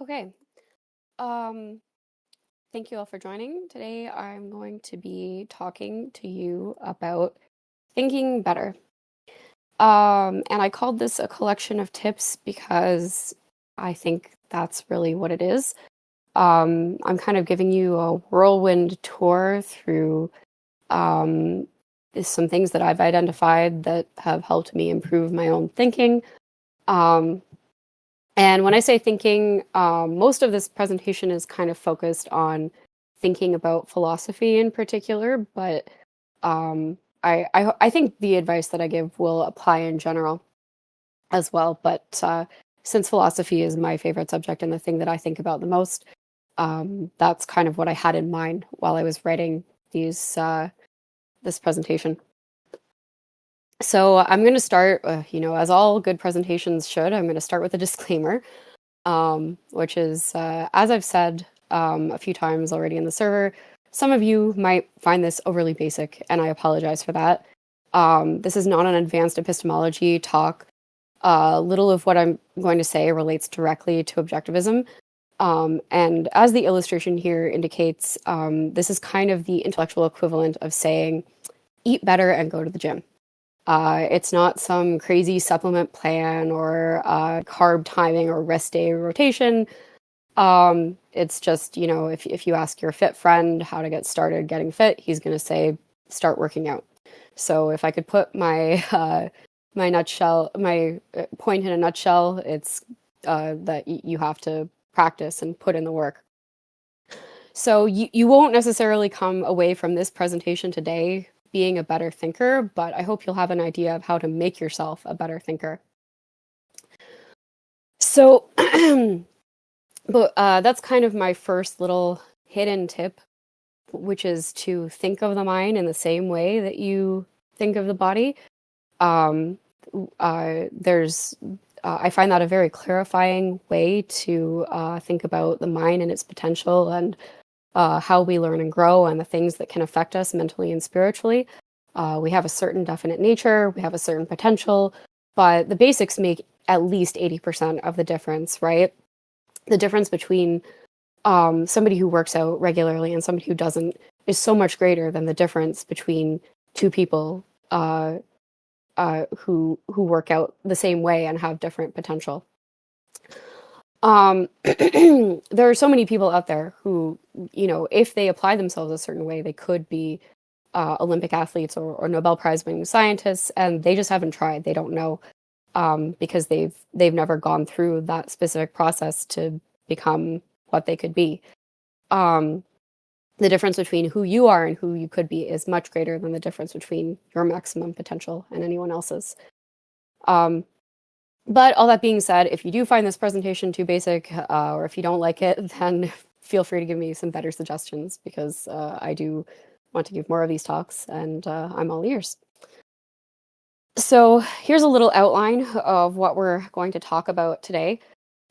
Okay. Um, Thank you all for joining. Today I'm going to be talking to you about thinking better. And I called this a collection of tips because I think that's really what it is. I'm kind of giving you a whirlwind tour through um, some things that I've identified that have helped me improve my own thinking. Um, And when I say thinking, most of this presentation is kind of focused on thinking about philosophy in particular, but I think the advice that I give will apply in general as well. But since philosophy is my favorite subject and the thing that I think about the most, that's kind of what I had in mind while I was writing this presentation. So I'm going to start, as all good presentations should, I'm going to start with a disclaimer. Which is, as I've said a few times already in the server, some of you might find this overly basic, and I apologize for that. This is not an advanced epistemology talk. Little of what I'm going to say relates directly to objectivism. And as the illustration here indicates, this is kind of the intellectual equivalent of saying, eat better and go to the gym. It's not some crazy supplement plan or carb timing or rest day rotation. It's just, if you ask your fit friend how to get started getting fit, he's going to say, start working out. So if I could put my my point in a nutshell, it's that you have to practice and put in the work. So you won't necessarily come away from this presentation today being a better thinker, but I hope you'll have an idea of how to make yourself a better thinker. So, but that's kind of my first little hidden tip, which is to think of the mind in the same way that you think of the body. Um, I find that a very clarifying way to think about the mind and its potential and how we learn and grow and the things that can affect us mentally and spiritually. We have a certain definite nature, we have a certain potential, but the basics make at least 80% of the difference, right? The difference between somebody who works out regularly and somebody who doesn't is so much greater than the difference between two people who work out the same way and have different potential. There are so many people out there who, if they apply themselves a certain way, they could be Olympic athletes or Nobel Prize winning scientists, and they just haven't tried. They don't know because they've never gone through that specific process to become what they could be. The difference between who you are and who you could be is much greater than the difference between your maximum potential and anyone else's. But all that being said, if you do find this presentation too basic, or if you don't like it, then feel free to give me some better suggestions because I do want to give more of these talks and I'm all ears. So here's a little outline of what we're going to talk about today.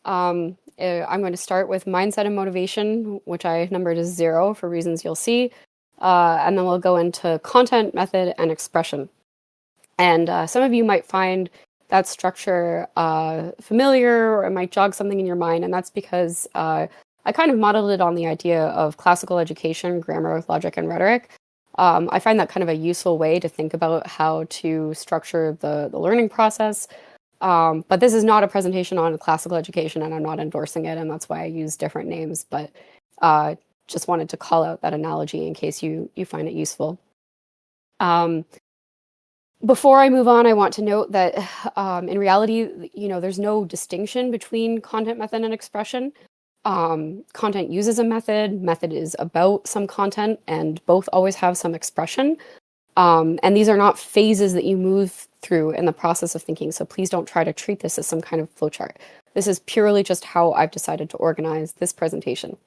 I'm going to start with mindset and motivation, which I numbered as 0 for reasons you'll see. And then we'll go into content, method, and expression. And some of you might find that structure familiar, or it might jog something in your mind, and that's because I kind of modeled it on the idea of classical education, grammar, logic, and rhetoric. I find that kind of a useful way to think about how to structure the learning process. But this is not a presentation on classical education, and I'm not endorsing it, and that's why I use different names, but just wanted to call out that analogy in case you find it useful. Before I move on, I want to note that in reality, there's no distinction between content, method, and expression. Content uses a method, method is about some content, and both always have some expression. And these are not phases that you move through in the process of thinking, so please don't try to treat this as some kind of flowchart. This is purely just how I've decided to organize this presentation.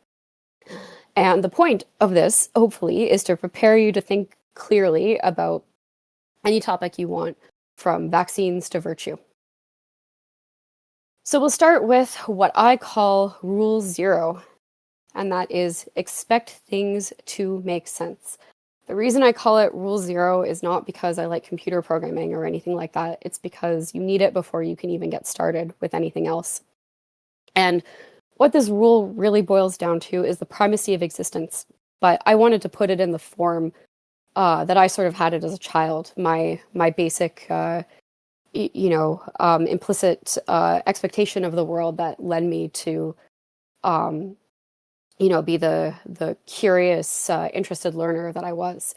And the point of this, hopefully, is to prepare you to think clearly about any topic you want, from vaccines to virtue. So we'll start with what I call Rule 0, and that is expect things to make sense. The reason I call it Rule 0 is not because I like computer programming or anything like that. It's because you need it before you can even get started with anything else. And what this rule really boils down to is the primacy of existence. But I wanted to put it in the form that I sort of had it as a child. My basic, implicit expectation of the world that led me to, um, be the curious, interested learner that I was.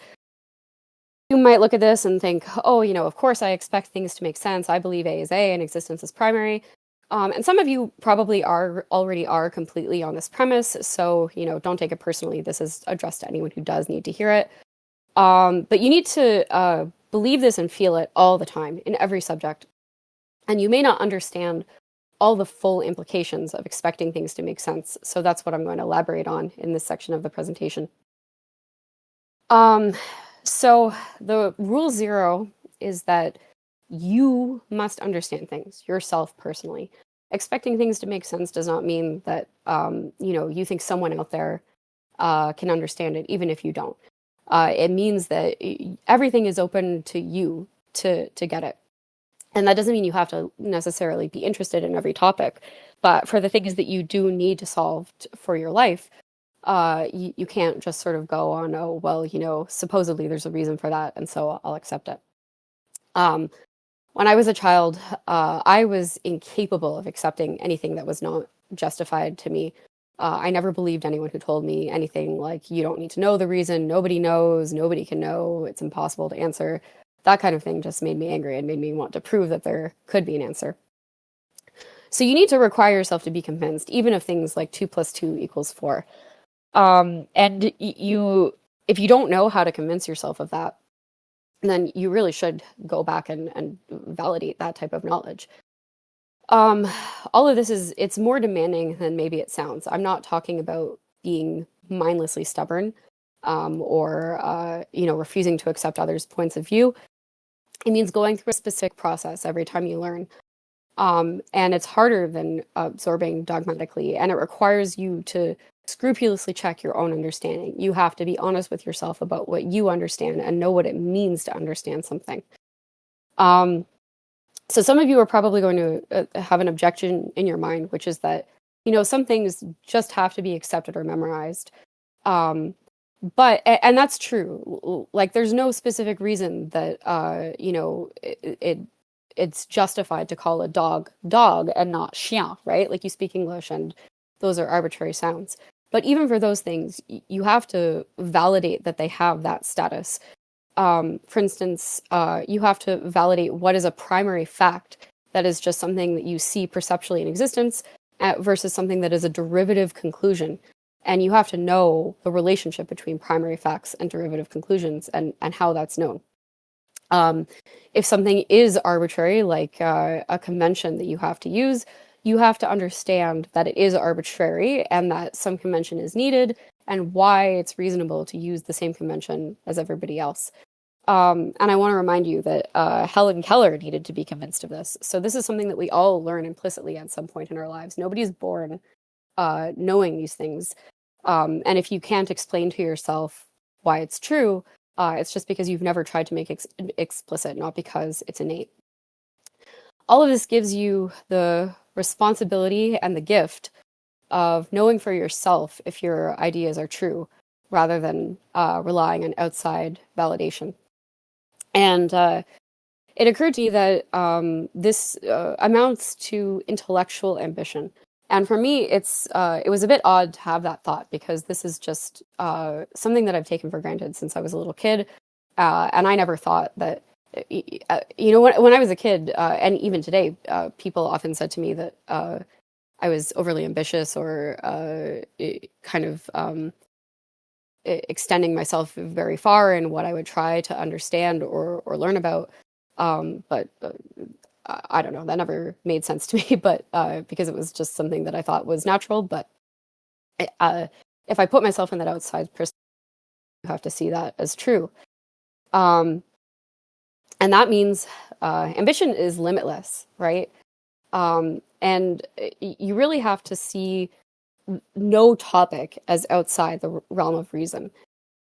You might look at this and think, oh, of course I expect things to make sense. I believe A is A and existence is primary. And some of you probably already are completely on this premise, so don't take it personally. This is addressed to anyone who does need to hear it. But you need to believe this and feel it all the time in every subject. And you may not understand all the full implications of expecting things to make sense. So that's what I'm going to elaborate on in this section of the presentation. So the rule 0 is that you must understand things yourself personally. Expecting things to make sense does not mean that you think someone out there can understand it, even if you don't. It means that everything is open to you to get it. And that doesn't mean you have to necessarily be interested in every topic, but for the things that you do need to solve for your life, you can't just sort of go on, oh, well, supposedly there's a reason for that, and so I'll accept it. When I was a child, I was incapable of accepting anything that was not justified to me. I never believed anyone who told me anything like, you don't need to know the reason, nobody knows, nobody can know, it's impossible to answer. That kind of thing just made me angry and made me want to prove that there could be an answer. So you need to require yourself to be convinced, even of things like 2 + 2 = 4. And if you don't know how to convince yourself of that, then you really should go back and validate that type of knowledge. All of this it's more demanding than maybe it sounds. I'm not talking about being mindlessly stubborn, or refusing to accept others' points of view. It means going through a specific process every time you learn. And it's harder than absorbing dogmatically, and it requires you to scrupulously check your own understanding. You have to be honest with yourself about what you understand and know what it means to understand something. So some of you are probably going to have an objection in your mind, which is that, some things just have to be accepted or memorized. But that's true. Like, there's no specific reason that, it's justified to call a dog and not chien, right? Like, you speak English and those are arbitrary sounds. But even for those things, you have to validate that they have that status. For instance, you have to validate what is a primary fact that is just something that you see perceptually in existence versus something that is a derivative conclusion. And you have to know the relationship between primary facts and derivative conclusions and how that's known. If something is arbitrary, like a convention that you have to use, you have to understand that it is arbitrary and that some convention is needed and why it's reasonable to use the same convention as everybody else. And I want to remind you that Helen Keller needed to be convinced of this. So this is something that we all learn implicitly at some point in our lives. Nobody's born knowing these things. And if you can't explain to yourself why it's true, it's just because you've never tried to make it explicit, not because it's innate. All of this gives you the responsibility and the gift of knowing for yourself if your ideas are true, rather than relying on outside validation. And it occurred to me that this amounts to intellectual ambition. And for me, it was a bit odd to have that thought, because this is just something that I've taken for granted since I was a little kid. And I never thought that, when I was a kid, and even today, people often said to me that I was overly ambitious or kind of extending myself very far in what I would try to understand or learn about. But I don't know, that never made sense to me, but because it was just something that I thought was natural. But if I put myself in that outside perspective, you have to see that as true. And that means ambition is limitless, right? And you really have to see no topic as outside the realm of reason.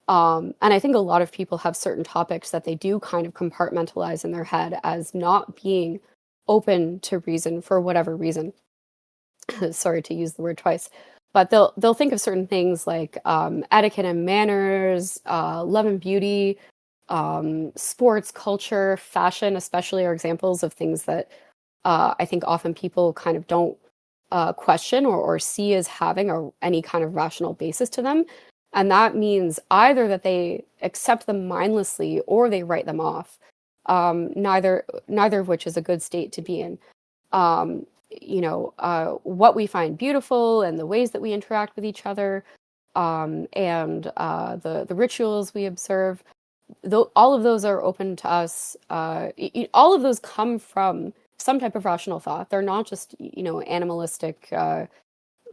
And I think a lot of people have certain topics that they do kind of compartmentalize in their head as not being open to reason for whatever reason. sorry to use the word twice, but they'll think of certain things like etiquette and manners, love and beauty, sports, culture, fashion, especially, are examples of things that I think often people kind of don't question or see as having any kind of rational basis to them. And that means either that they accept them mindlessly or they write them off. Neither of which is a good state to be in. What we find beautiful and the ways that we interact with each other, and the rituals we observe, though all of those are open to us. All of those come from some type of rational thought. They're not just animalistic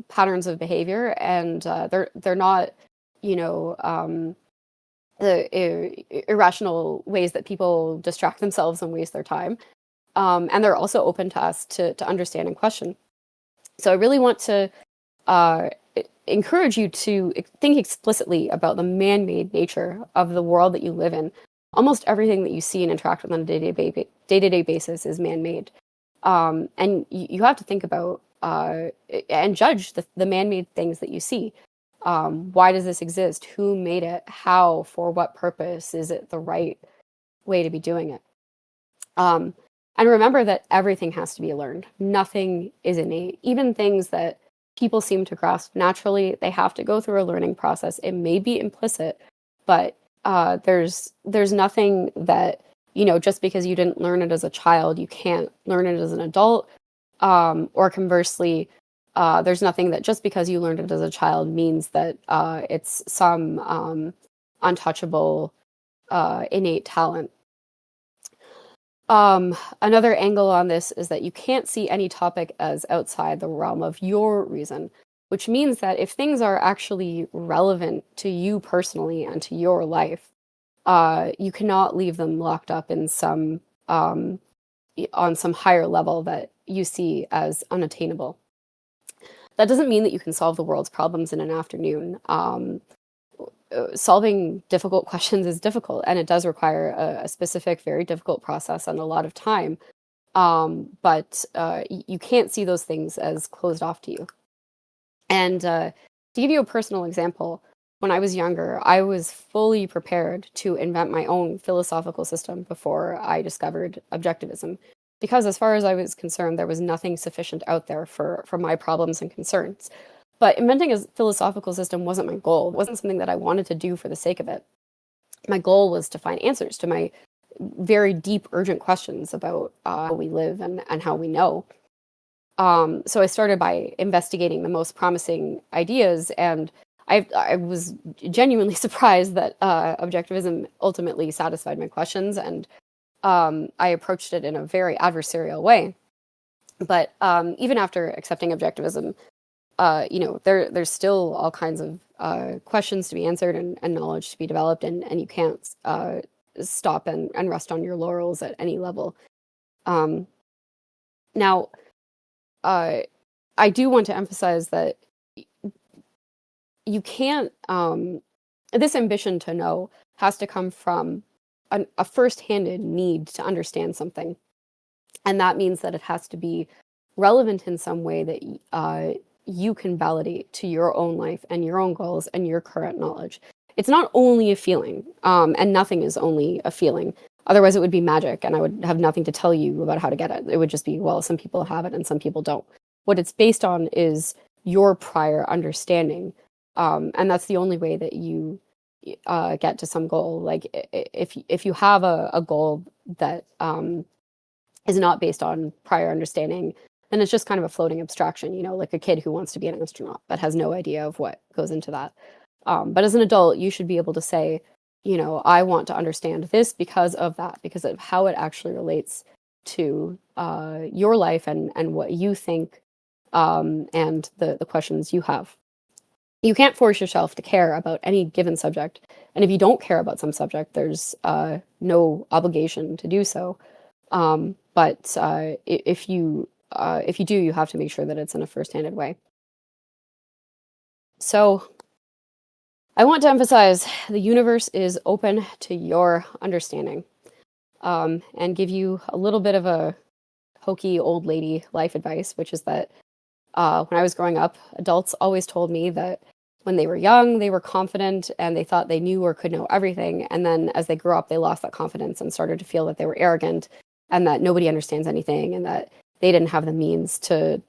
patterns of behavior, and they're not the irrational ways that people distract themselves and waste their time. And they're also open to us to understand and question. So I really want to encourage you to think explicitly about the man-made nature of the world that you live in. Almost everything that you see and interact with on a day-to-day basis is man-made. And you have to think about and judge the man-made things that you see. Why does this exist? Who made it? How? For what purpose? Is it the right way to be doing it? And remember that everything has to be learned. Nothing is innate. Even things that people seem to grasp naturally, they have to go through a learning process. It may be implicit, but there's nothing that, just because you didn't learn it as a child, you can't learn it as an adult. Or conversely, there's nothing that just because you learned it as a child means that it's some untouchable innate talent. Another angle on this is that you can't see any topic as outside the realm of your reason, which means that if things are actually relevant to you personally and to your life, you cannot leave them locked up in some on some higher level that you see as unattainable. That doesn't mean that you can solve the world's problems in an afternoon. Solving difficult questions is difficult, and it does require a specific, very difficult process and a lot of time. But you can't see those things as closed off to you. And to give you a personal example, when I was younger, I was fully prepared to invent my own philosophical system before I discovered objectivism. Because as far as I was concerned, there was nothing sufficient out there for my problems and concerns. But inventing a philosophical system wasn't my goal. It wasn't something that I wanted to do for the sake of it. My goal was to find answers to my very deep, urgent questions about how we live and how we know. So I started by investigating the most promising ideas, and I was genuinely surprised that objectivism ultimately satisfied my questions, and I approached it in a very adversarial way. But even after accepting objectivism, there's still all kinds of questions to be answered and knowledge to be developed, and you can't stop and rest on your laurels at any level. Now, I do want to emphasize that you can't, this ambition to know has to come from a first-handed need to understand something. And that means that it has to be relevant in some way that you can validate to your own life and your own goals and your current knowledge. It's not only a feeling, and nothing is only a feeling. Otherwise, it would be magic, and I would have nothing to tell you about how to get it. It would just be, well, some people have it and some people don't. What it's based on is your prior understanding, and that's the only way that you get to some goal. Like if you have a goal that is not based on prior understanding, then it's just kind of a floating abstraction, like a kid who wants to be an astronaut but has no idea of what goes into that. But as an adult, you should be able to say, I want to understand this because of that, because of how it actually relates to your life and what you think, and the questions you have. You can't force yourself to care about any given subject. And if you don't care about some subject, there's no obligation to do so. But if you do, you have to make sure that it's in a first-handed way. So I want to emphasize the universe is open to your understanding, and give you a little bit of a hokey old lady life advice, which is that When I was growing up, adults always told me that when they were young, they were confident and they thought they knew or could know everything. And then as they grew up, they lost that confidence and started to feel that they were arrogant and that nobody understands anything and that they didn't have the means to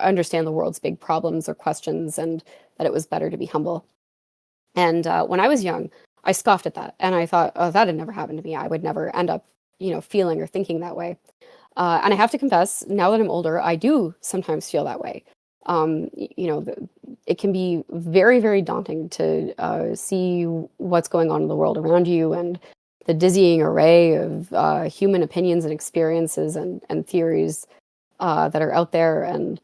understand the world's big problems or questions, and that it was better to be humble. And when I was young, I scoffed at that, and I thought, "Oh, that had never happened to me. I would never end up, feeling or thinking that way." And I have to confess, now that I'm older, I do sometimes feel that way. It can be very, very daunting to see what's going on in the world around you and the dizzying array of human opinions and experiences and theories that are out there. And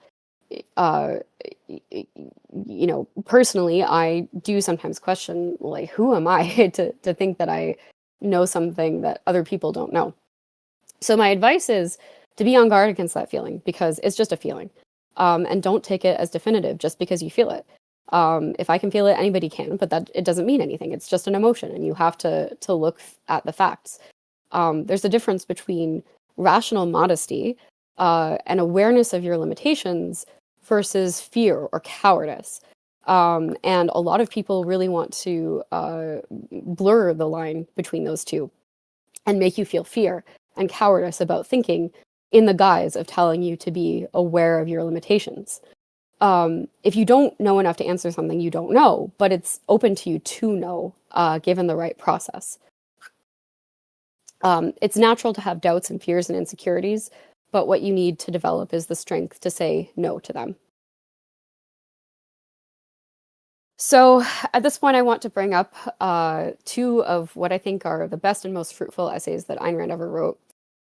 uh, personally, I do sometimes question, like, who am I to think that I know something that other people don't know? So my advice is to be on guard against that feeling because it's just a feeling, and don't take it as definitive just because you feel it. If I can feel it, anybody can, but that it doesn't mean anything. It's just an emotion, and you have to look at the facts. There's a difference between rational modesty and awareness of your limitations versus fear or cowardice. And a lot of people really want to blur the line between those two and make you feel fear and cowardice about thinking in the guise of telling you to be aware of your limitations. If you don't know enough to answer something, you don't know, but it's open to you to know, given the right process. It's natural to have doubts and fears and insecurities, but what you need to develop is the strength to say no to them. So at this point, I want to bring up two of what I think are the best and most fruitful essays that Ayn Rand ever wrote,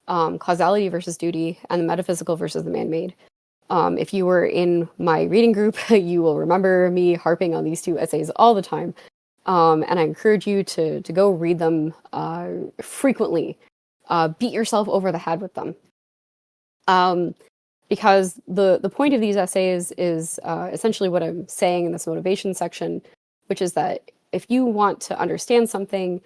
Causality versus Duty and The Metaphysical versus the Man-Made. If you were in my reading group, you will remember me harping on these two essays all the time. And I encourage you to go read them frequently. Beat yourself over the head with them. Because the point of these essays is essentially what I'm saying in this motivation section, which is that if you want to understand something,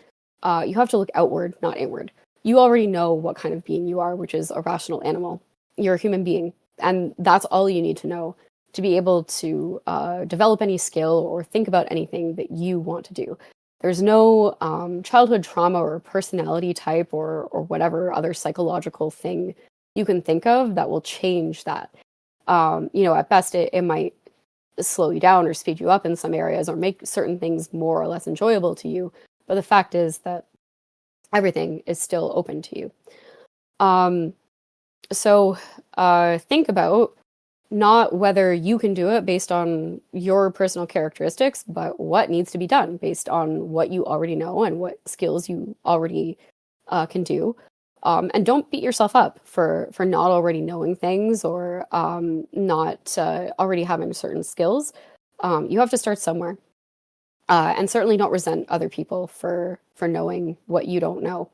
you have to look outward, not inward. You already know what kind of being you are, which is a rational animal. You're a human being, and that's all you need to know to be able to develop any skill or think about anything that you want to do. There's no childhood trauma or personality type or whatever other psychological thing you can think of that will change that. At best, it might slow you down or speed you up in some areas or make certain things more or less enjoyable to you. But the fact is that everything is still open to you. So think about not whether you can do it based on your personal characteristics, but what needs to be done based on what you already know and what skills you already can do. And don't beat yourself up for not already knowing things or not already having certain skills. You have to start somewhere, and certainly don't resent other people for knowing what you don't know.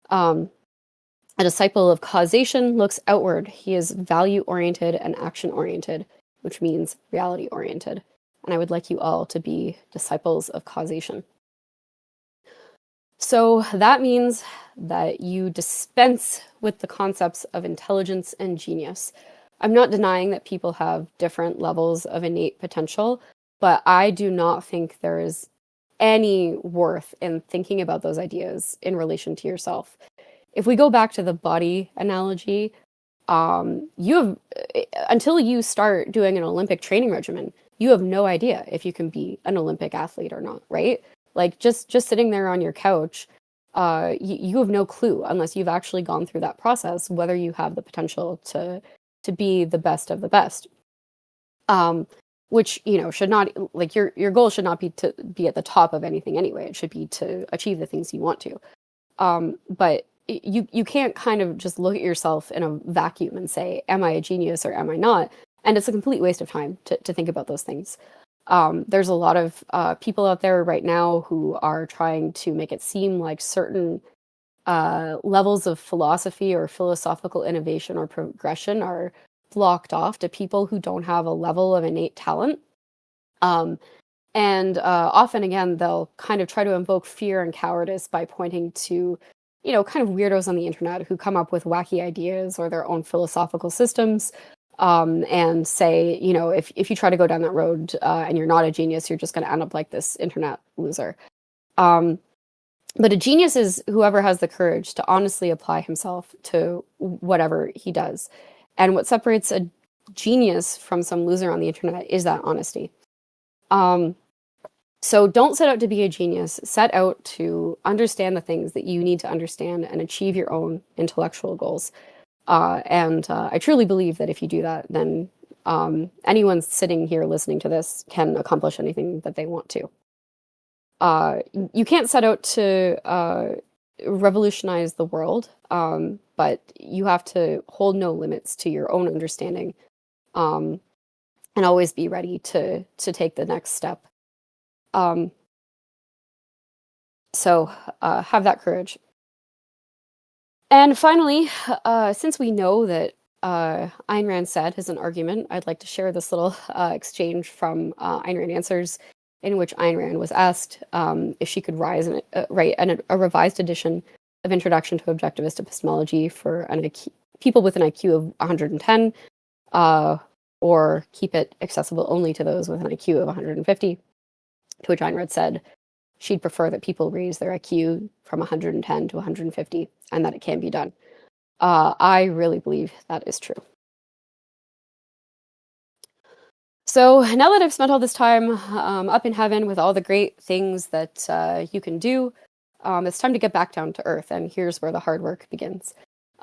A disciple of causation looks outward. He is value-oriented and action-oriented, which means reality-oriented. And I would like you all to be disciples of causation. So that means that you dispense with the concepts of intelligence and genius. I'm not denying that people have different levels of innate potential, but I do not think there is any worth in thinking about those ideas in relation to yourself. If we go back to the body analogy, you have, until you start doing an Olympic training regimen, you have no idea if you can be an Olympic athlete or not, right? Like just sitting there on your couch, you have no clue unless you've actually gone through that process whether you have the potential to be the best of the best. Which should not, like, your goal should not be to be at the top of anything anyway. It should be to achieve the things you want to. But you can't kind of just look at yourself in a vacuum and say, am I a genius or am I not? And it's a complete waste of time to think about those things. There's a lot of people out there right now who are trying to make it seem like certain levels of philosophy or philosophical innovation or progression are blocked off to people who don't have a level of innate talent. And often, again, they'll kind of try to invoke fear and cowardice by pointing to, kind of weirdos on the internet who come up with wacky ideas or their own philosophical systems. and say, if you try to go down that road and you're not a genius, you're just going to end up like this internet loser. But a genius is whoever has the courage to honestly apply himself to whatever he does. And what separates a genius from some loser on the internet is that honesty. So don't set out to be a genius. Set out to understand the things that you need to understand and achieve your own intellectual goals. And I truly believe that if you do that, then anyone sitting here listening to this can accomplish anything that they want to. You can't set out to revolutionize the world, but you have to hold no limits to your own understanding, and always be ready to take the next step. So have that courage. And finally, since we know that Ayn Rand said as an argument, I'd like to share this little exchange from Ayn Rand Answers, in which Ayn Rand was asked if she could write a revised edition of Introduction to Objectivist Epistemology for people with an IQ of 110, or keep it accessible only to those with an IQ of 150, to which Ayn Rand said she'd prefer that people raise their IQ from 110 to 150, and that it can be done. I really believe that is true. So now that I've spent all this time up in heaven with all the great things that you can do, it's time to get back down to earth, and here's where the hard work begins.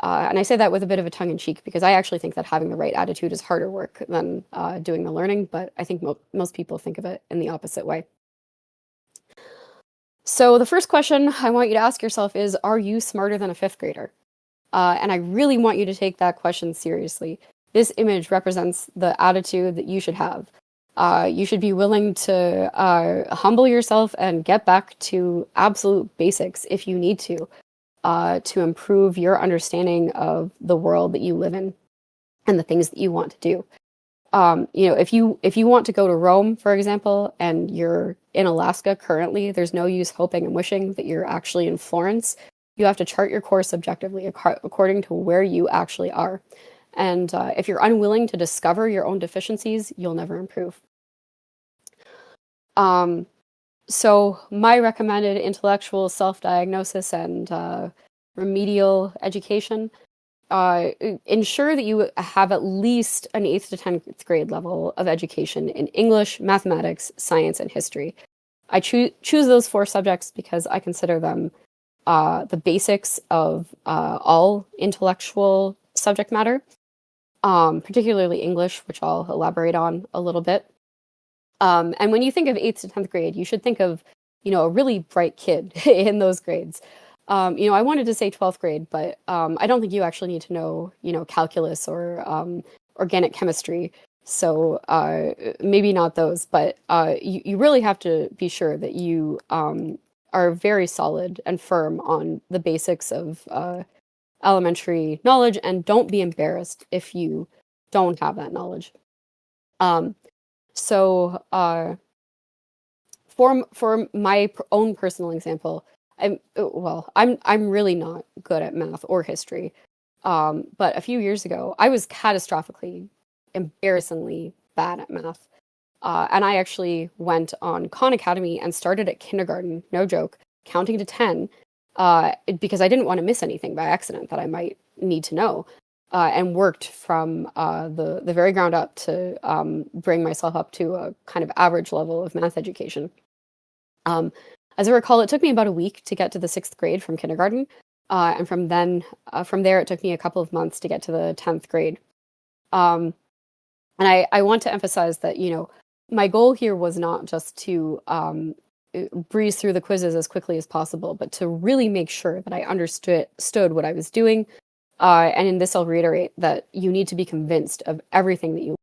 And I say that with a bit of a tongue-in-cheek, because I actually think that having the right attitude is harder work than doing the learning, but I think most people think of it in the opposite way. So the first question I want you to ask yourself is, are you smarter than a fifth grader? And I really want you to take that question seriously. This image represents the attitude that you should have. You should be willing to humble yourself and get back to absolute basics if you need to improve your understanding of the world that you live in and the things that you want to do. If you want to go to Rome, for example, and you're in Alaska currently, there's no use hoping and wishing that you're actually in Florence. You have to chart your course objectively according to where you actually are. And if you're unwilling to discover your own deficiencies, you'll never improve. So my recommended intellectual self-diagnosis and remedial education, ensure that you have at least an 8th to 10th grade level of education in English, mathematics, science, and history. I choose those 4 subjects because I consider them the basics of all intellectual subject matter, particularly English, which I'll elaborate on a little bit. And when you think of 8th to 10th grade, you should think of, a really bright kid in those grades. I wanted to say 12th grade, but I don't think you actually need to know, calculus or organic chemistry. So maybe not those, but you really have to be sure that you are very solid and firm on the basics of elementary knowledge, and don't be embarrassed if you don't have that knowledge. So for my own personal example, I'm really not good at math or history. But a few years ago, I was catastrophically, embarrassingly bad at math. And I actually went on Khan Academy and started at kindergarten, no joke, counting to 10, because I didn't want to miss anything by accident that I might need to know, and worked from the very ground up to bring myself up to a kind of average level of math education. As I recall, it took me about a week to get to the 6th grade from kindergarten, and from there, it took me a couple of months to get to the 10th grade. And I want to emphasize that, my goal here was not just to breeze through the quizzes as quickly as possible, but to really make sure that I understood what I was doing. And in this, I'll reiterate that you need to be convinced of everything that you.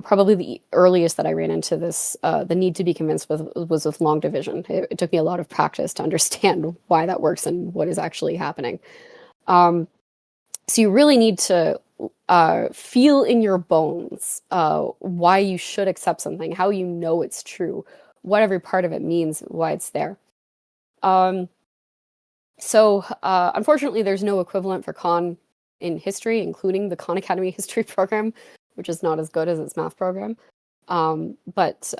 Probably the earliest that I ran into this, the need to be convinced was with long division. It took me a lot of practice to understand why that works and what is actually happening. So you really need to feel in your bones why you should accept something, how you know it's true, what every part of it means, why it's there. So unfortunately, there's no equivalent for Khan in history, including the Khan Academy history program, which is not as good as its math program. But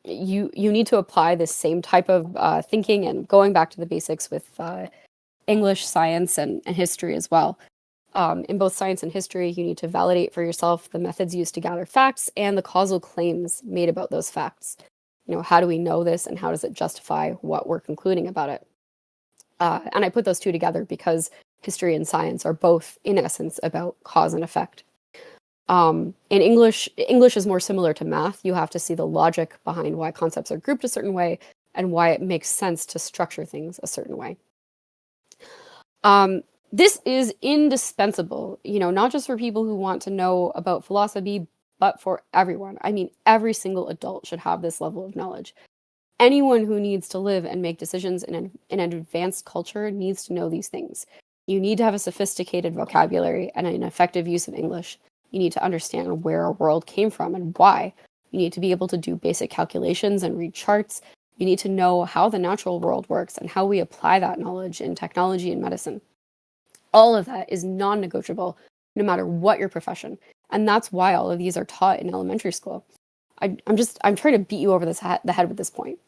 you need to apply this same type of thinking and going back to the basics with English, science, and history as well. In both science and history, you need to validate for yourself the methods used to gather facts and the causal claims made about those facts. How do we know this, and how does it justify what we're concluding about it? And I put those two together because history and science are both, in essence, about cause and effect. In English is more similar to math. You have to see the logic behind why concepts are grouped a certain way and why it makes sense to structure things a certain way. This is indispensable, not just for people who want to know about philosophy, but for everyone. I mean, every single adult should have this level of knowledge. Anyone who needs to live and make decisions in an advanced culture needs to know these things. You need to have a sophisticated vocabulary and an effective use of English. You need to understand where our world came from and why. You need to be able to do basic calculations and read charts. You need to know how the natural world works and how we apply that knowledge in technology and medicine. All of that is non-negotiable, no matter what your profession. And that's why all of these are taught in elementary school. I'm trying to beat you over the head with this point,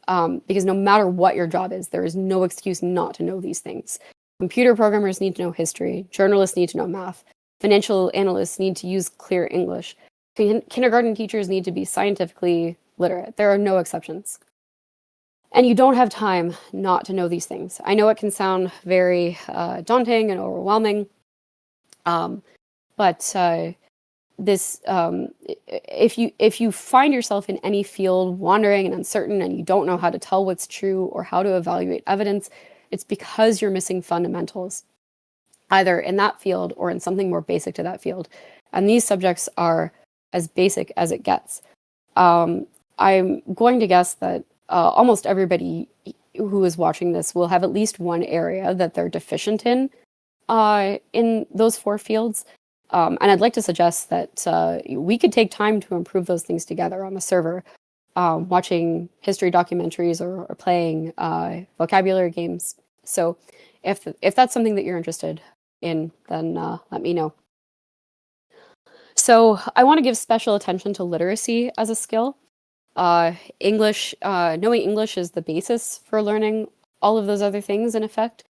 because no matter what your job is, there is no excuse not to know these things. Computer programmers need to know history. Journalists need to know math. Financial analysts need to use clear English. Kindergarten teachers need to be scientifically literate. There are no exceptions. And you don't have time not to know these things. I know it can sound very daunting and overwhelming, but if you find yourself in any field wandering and uncertain and you don't know how to tell what's true or how to evaluate evidence, it's because you're missing fundamentals, either in that field or in something more basic to that field. And these subjects are as basic as it gets. I'm going to guess that almost everybody who is watching this will have at least one area that they're deficient in those four fields. And I'd like to suggest that we could take time to improve those things together on the server, watching history documentaries or playing vocabulary games. So if that's something that you're interested in, then let me know. So I want to give special attention to literacy as a skill. English, knowing English is the basis for learning all of those other things in effect,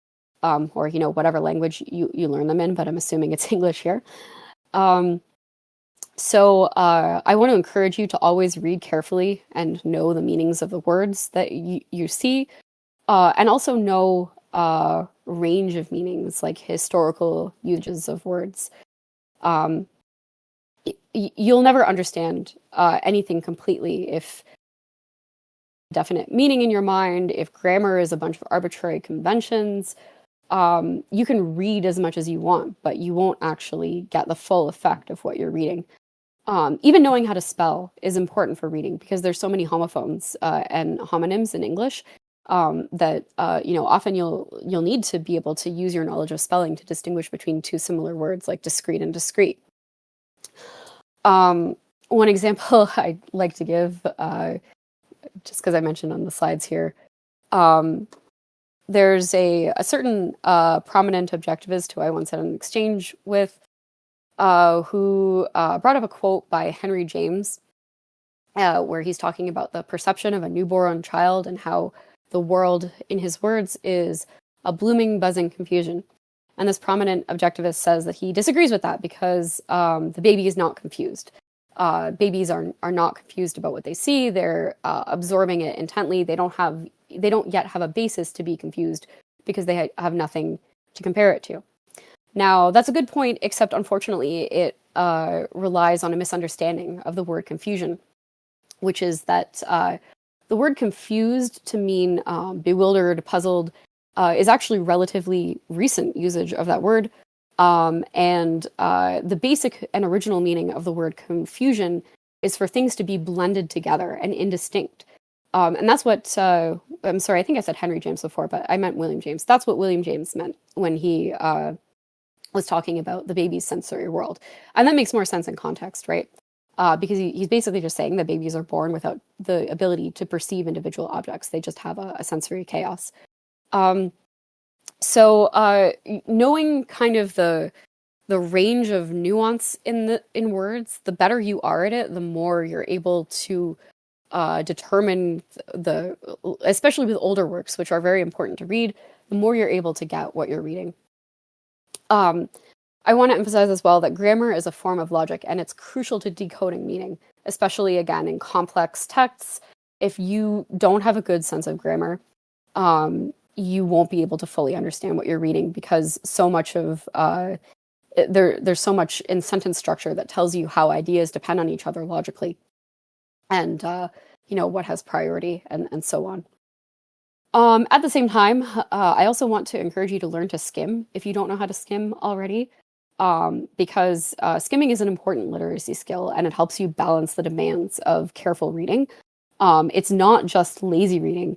or whatever language you learn them in, but I'm assuming it's English here. So I want to encourage you to always read carefully and know the meanings of the words that you see, and also know range of meanings, like historical usages of words. You'll never understand anything completely if definite meaning in your mind, if grammar is a bunch of arbitrary conventions. You can read as much as you want, but you won't actually get the full effect of what you're reading. Even knowing how to spell is important for reading because there's so many homophones and homonyms in English that often you'll need to be able to use your knowledge of spelling to distinguish between two similar words like discrete and discrete. One example I'd like to give, just because I mentioned on the slides here, there's a certain prominent objectivist who I once had an exchange with, who brought up a quote by Henry James, where he's talking about the perception of a newborn child and how the world, in his words, is a blooming, buzzing confusion. And this prominent objectivist says that he disagrees with that because the baby is not confused. Babies are not confused about what they see. They're absorbing it intently. They don't yet have a basis to be confused because they have nothing to compare it to. Now, that's a good point, except unfortunately, it relies on a misunderstanding of the word confusion, which is that the word confused to mean bewildered, puzzled, is actually relatively recent usage of that word. And the basic and original meaning of the word confusion is for things to be blended together and indistinct. And that's what, I'm sorry, I think I said Henry James before, but I meant William James. That's what William James meant when he was talking about the baby's sensory world. And that makes more sense in context, right? Because he's basically just saying that babies are born without the ability to perceive individual objects. They just have a sensory chaos. So knowing kind of the the range of nuance in words, the better you are at it, the more you're able to determine especially with older works, which are very important to read, the more you're able to get what you're reading. I want to emphasize as well that grammar is a form of logic, and it's crucial to decoding meaning, especially again in complex texts. If you don't have a good sense of grammar, you won't be able to fully understand what you're reading, because so much of there's so much in sentence structure that tells you how ideas depend on each other logically, and what has priority, and so on. At the same time, I also want to encourage you to learn to skim if you don't know how to skim already, because skimming is an important literacy skill, and it helps you balance the demands of careful reading. It's not just lazy reading.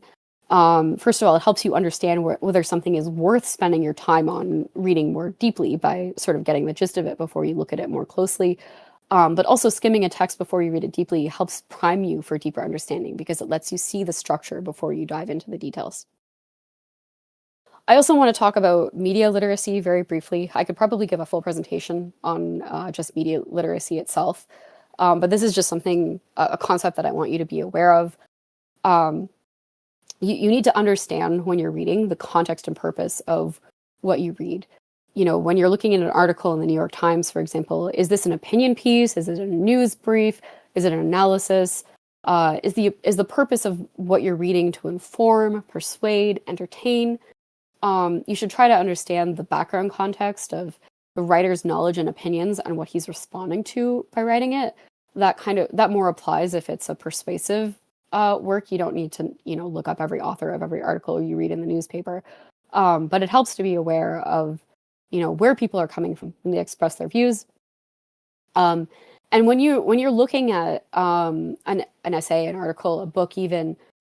First of all, it helps you understand whether something is worth spending your time on reading more deeply by sort of getting the gist of it before you look at it more closely. But also, skimming a text before you read it deeply helps prime you for deeper understanding, because it lets you see the structure before you dive into the details. I also want to talk about media literacy very briefly. I could probably give a full presentation on just media literacy itself, but this is just a concept that I want you to be aware of. You need to understand, when you're reading, the context and purpose of what you read. When you're looking at an article in the New York Times, for example, is this an opinion piece? Is it a news brief? Is it an analysis? Is the purpose of what you're reading to inform, persuade, entertain? You should try to understand the background context of the writer's knowledge and opinions and what he's responding to by writing it. That more applies if it's a persuasive work. You don't need to look up every author of every article you read in the newspaper, but it helps to be aware of where people are coming from when they express their views. And when you're looking at an essay, an article, a book,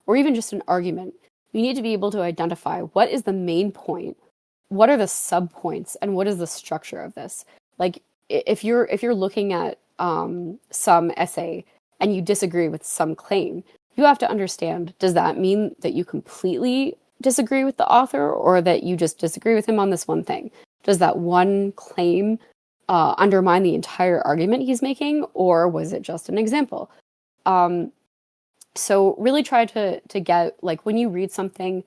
or even just an argument, you need to be able to identify what is the main point, what are the subpoints, and what is the structure of this. Like, if you're looking at some essay and you disagree with some claim, you have to understand, does that mean that you completely disagree with the author, or that you just disagree with him on this one thing? Does that one claim undermine the entire argument he's making, or was it just an example? So really try to get, like, when you read something,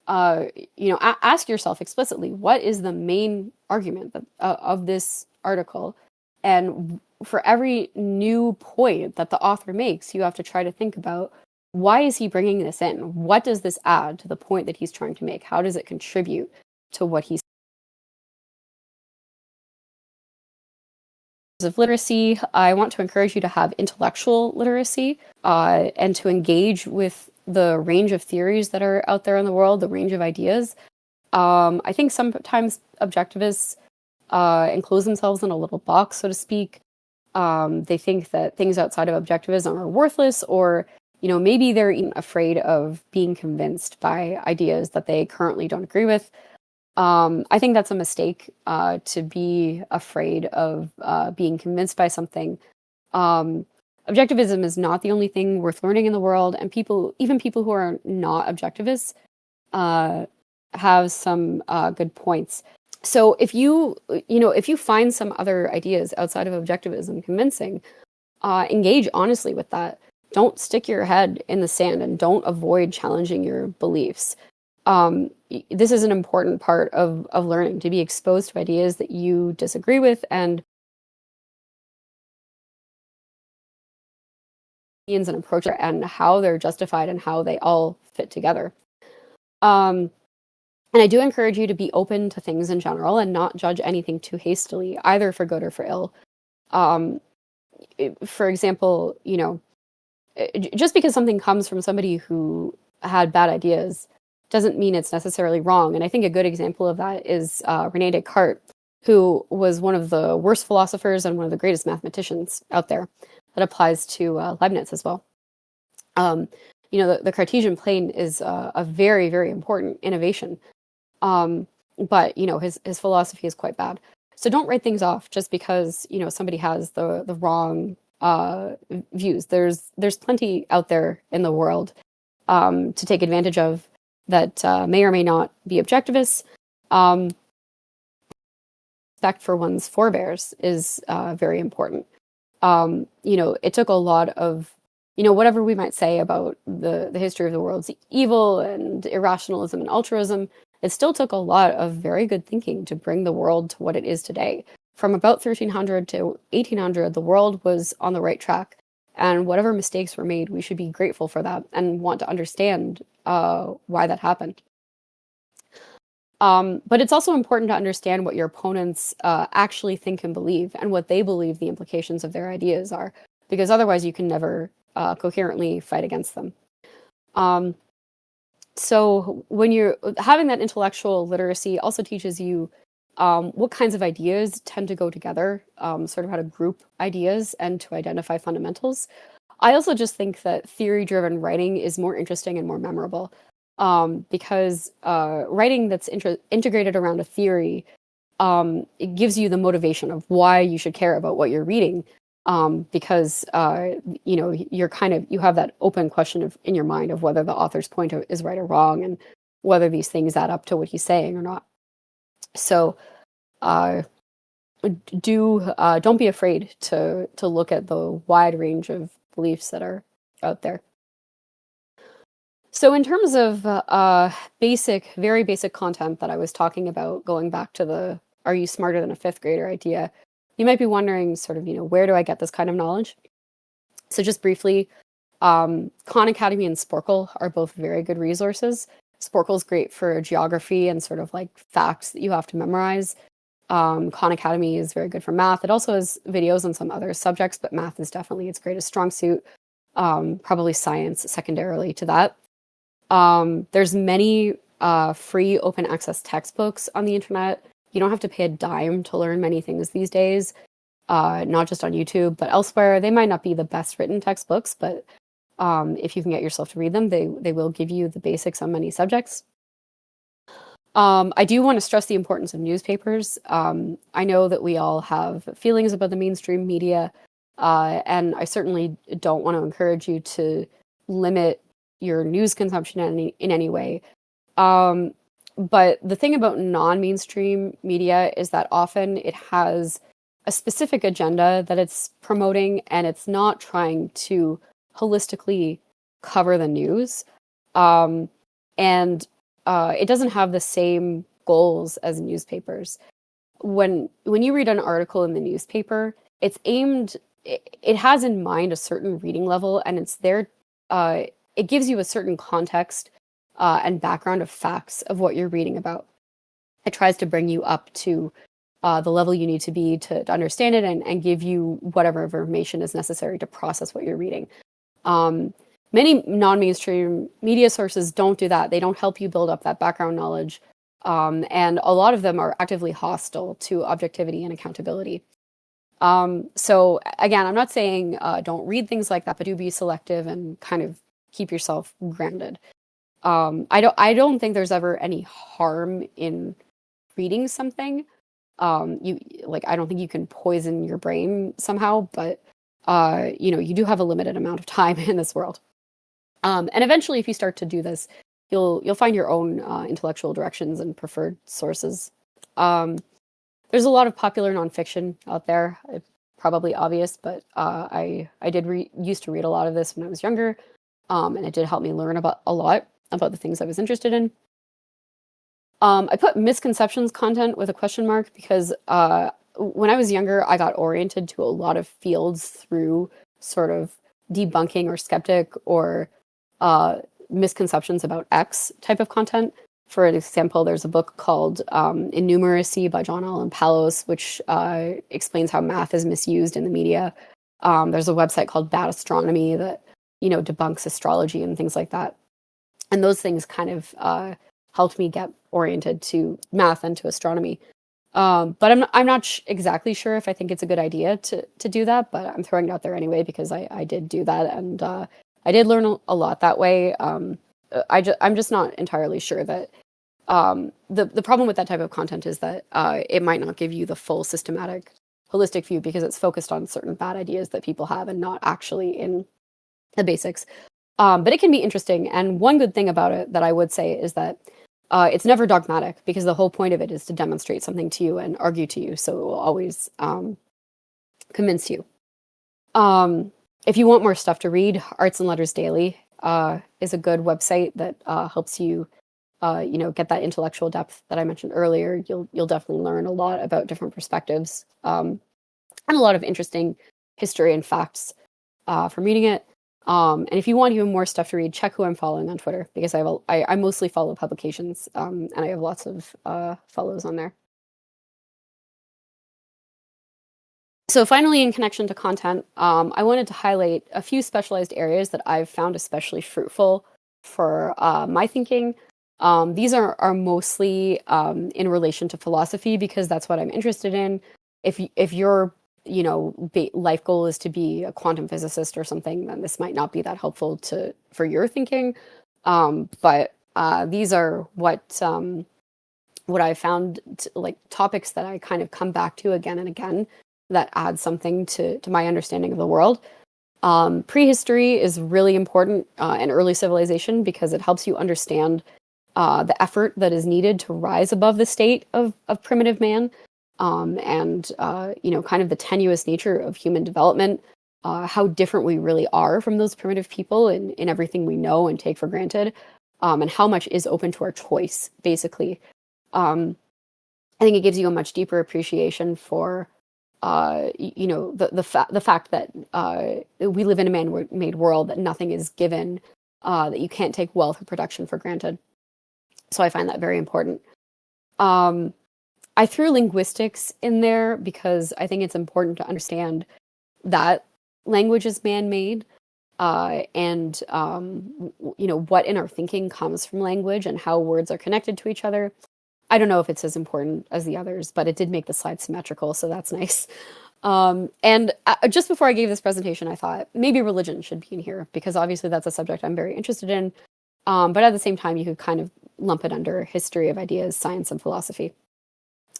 ask yourself explicitly, what is the main argument of this article? And for every new point that the author makes, you have to try to think about, why is he bringing this in? What does this add to the point that he's trying to make? How does it contribute to what he's of literacy? I want to encourage you to have intellectual literacy, and to engage with the range of theories that are out there in the world, the range of ideas. I think sometimes objectivists enclose themselves in a little box, so to speak. They think that things outside of objectivism are worthless, or maybe they're even afraid of being convinced by ideas that they currently don't agree with. I think that's a mistake, to be afraid of being convinced by something. Objectivism is not the only thing worth learning in the world, and even people who are not objectivists, have some good points. So if you find some other ideas outside of objectivism convincing, engage honestly with that. Don't stick your head in the sand, and don't avoid challenging your beliefs. This is an important part of learning, to be exposed to ideas that you disagree with, and an approach, and how they're justified, and how they all fit together. And I do encourage you to be open to things in general, and not judge anything too hastily, either for good or for ill. For example, just because something comes from somebody who had bad ideas doesn't mean it's necessarily wrong. And I think a good example of that is Rene Descartes, who was one of the worst philosophers and one of the greatest mathematicians out there. That applies to Leibniz as well. The Cartesian plane is a very, very important innovation. But his philosophy is quite bad. So don't write things off just because somebody has the wrong views. There's plenty out there in the world to take advantage of that may or may not be objectivists. But respect for one's forebears is very important. It took a lot of, whatever we might say about the history of the world's evil and irrationalism and altruism, it still took a lot of very good thinking to bring the world to what it is today. From about 1300 to 1800, the world was on the right track. And whatever mistakes were made, we should be grateful for that and want to understand why that happened. But it's also important to understand what your opponents actually think and believe, and what they believe the implications of their ideas are, because otherwise you can never coherently fight against them. So when you're having that intellectual literacy also teaches you what kinds of ideas tend to go together, sort of how to group ideas and to identify fundamentals. I also just think that theory-driven writing is more interesting and more memorable, because writing that's integrated around a theory, it gives you the motivation of why you should care about what you're reading, because you have that open question in your mind of whether the author's point is right or wrong, and whether these things add up to what he's saying or not. So don't be afraid to look at the wide range of beliefs that are out there. So in terms of very basic content that I was talking about, going back to the "Are you smarter than a fifth grader?" idea, you might be wondering sort of, where do I get this kind of knowledge? So just briefly, Khan Academy and Sporkle are both very good resources. Sporkle's great for geography and sort of like facts that you have to memorize. Khan Academy is very good for math. It also has videos on some other subjects, but math is definitely its greatest strong suit. Probably science secondarily to that. There's many free open access textbooks on the internet. You don't have to pay a dime to learn many things these days, not just on YouTube, but elsewhere. They might not be the best written textbooks, but if you can get yourself to read them, they will give you the basics on many subjects. I do want to stress the importance of newspapers. I know that we all have feelings about the mainstream media, and I certainly don't want to encourage you to limit your news consumption in any way. But the thing about non-mainstream media is that often it has a specific agenda that it's promoting, and it's not trying to holistically cover the news. And it doesn't have the same goals as newspapers. When you read an article in the newspaper, it has in mind a certain reading level, and it's there. It gives you a certain context and background of facts of what you're reading about. It tries to bring you up to the level you need to be to understand it, and give you whatever information is necessary to process what you're reading. Many non-mainstream media sources don't do that. They don't help you build up that background knowledge. And a lot of them are actively hostile to objectivity and accountability. So again, I'm not saying don't read things like that, but do be selective and kind of keep yourself grounded. I don't think there's ever any harm in reading something. I don't think you can poison your brain somehow, but you do have a limited amount of time in this world. And eventually, if you start to do this, you'll find your own intellectual directions and preferred sources. There's a lot of popular nonfiction out there. It's probably obvious, but I used to read a lot of this when I was younger, and it did help me learn a lot about the things I was interested in. I put misconceptions content with a question mark because when I was younger, I got oriented to a lot of fields through sort of debunking or skeptic or misconceptions about X type of content. For example, there's a book called Innumeracy by John Allen Palos, which explains how math is misused in the media. There's a website called Bad Astronomy that debunks astrology and things like that. And those things kind of helped me get oriented to math and to astronomy. But I'm not exactly sure if I think it's a good idea to do that, but I'm throwing it out there anyway because I did do that, and I did learn a lot that way. I'm just not entirely sure that the problem with that type of content is that it might not give you the full systematic, holistic view because it's focused on certain bad ideas that people have and not actually in the basics. But it can be interesting, and one good thing about it that I would say is that It's never dogmatic because the whole point of it is to demonstrate something to you and argue to you, so it will always convince you. If you want more stuff to read, Arts and Letters Daily is a good website that helps you, get that intellectual depth that I mentioned earlier. You'll definitely learn a lot about different perspectives and a lot of interesting history and facts from reading it. And if you want even more stuff to read, check who I'm following on Twitter because I mostly follow publications and I have lots of follows on there. So finally, in connection to content, I wanted to highlight a few specialized areas that I've found especially fruitful for my thinking. These are mostly in relation to philosophy because that's what I'm interested in. If your life goal is to be a quantum physicist or something, then this might not be that helpful for your thinking. But these are what I found like topics that I kind of come back to again and again that adds something to my understanding of the world. Prehistory is really important in early civilization because it helps you understand the effort that is needed to rise above the state of primitive man, and kind of the tenuous nature of human development, how different we really are from those primitive people in everything we know and take for granted, and how much is open to our choice, basically. I think it gives you a much deeper appreciation for the fact that we live in a man-made world, that nothing is given, that you can't take wealth or production for granted. So I find that very important. I threw linguistics in there because I think it's important to understand that language is man-made, and what in our thinking comes from language and how words are connected to each other. I don't know if it's as important as the others, but it did make the slide symmetrical, so that's nice. And just before I gave this presentation, I thought maybe religion should be in here because obviously that's a subject I'm very interested in. But at the same time, you could kind of lump it under history of ideas, science, and philosophy.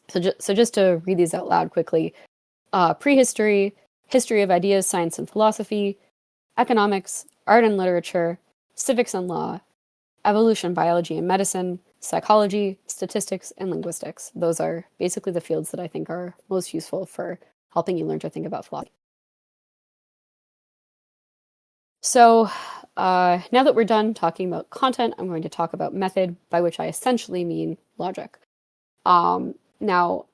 So just to read these out loud quickly: prehistory, history of ideas, science, and philosophy, economics, art and literature, civics and law, evolution, biology, and medicine, psychology, statistics, and linguistics. Those are basically the fields that I think are most useful for helping you learn to think about philosophy. So now that we're done talking about content, I'm going to talk about method, by which I essentially mean logic. Now,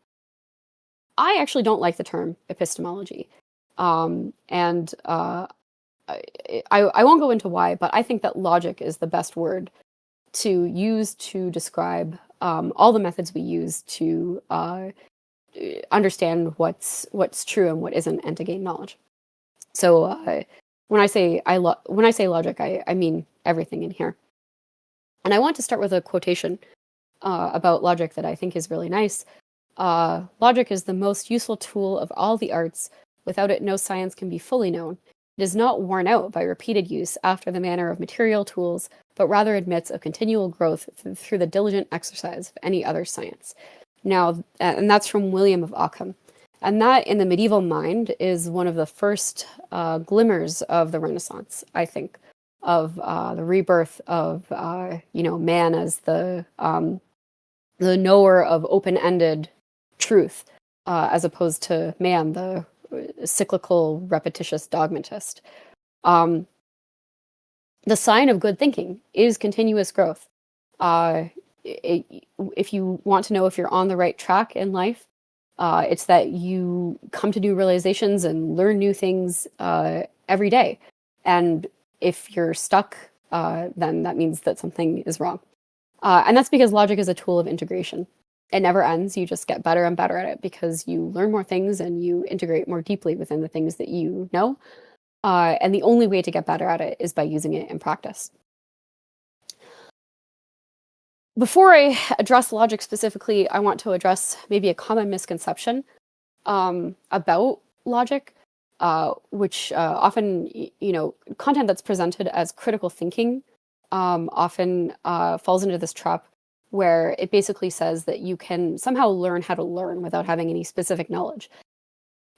I actually don't like the term epistemology. And I won't go into why, but I think that logic is the best word to use to describe all the methods we use to understand what's true and what isn't, and to gain knowledge. So when I say logic, I mean everything in here. And I want to start with a quotation about logic that I think is really nice. Logic is the most useful tool of all the arts. Without it, no science can be fully known. It is not worn out by repeated use after the manner of material tools, but rather admits of continual growth through the diligent exercise of any other science. Now, and that's from William of Ockham. And that, in the medieval mind, is one of the first glimmers of the Renaissance, I think, of the rebirth of man as the knower of open-ended truth, as opposed to man, the cyclical, repetitious dogmatist. The sign of good thinking is continuous growth. If you want to know if you're on the right track in life, it's that you come to new realizations and learn new things every day. And if you're stuck, then that means that something is wrong. And that's because logic is a tool of integration. It never ends. You just get better and better at it because you learn more things and you integrate more deeply within the things that you know. And the only way to get better at it is by using it in practice. Before I address logic specifically, I want to address maybe a common misconception about logic, which often, content that's presented as critical thinking often falls into this trap where it basically says that you can somehow learn how to learn without having any specific knowledge.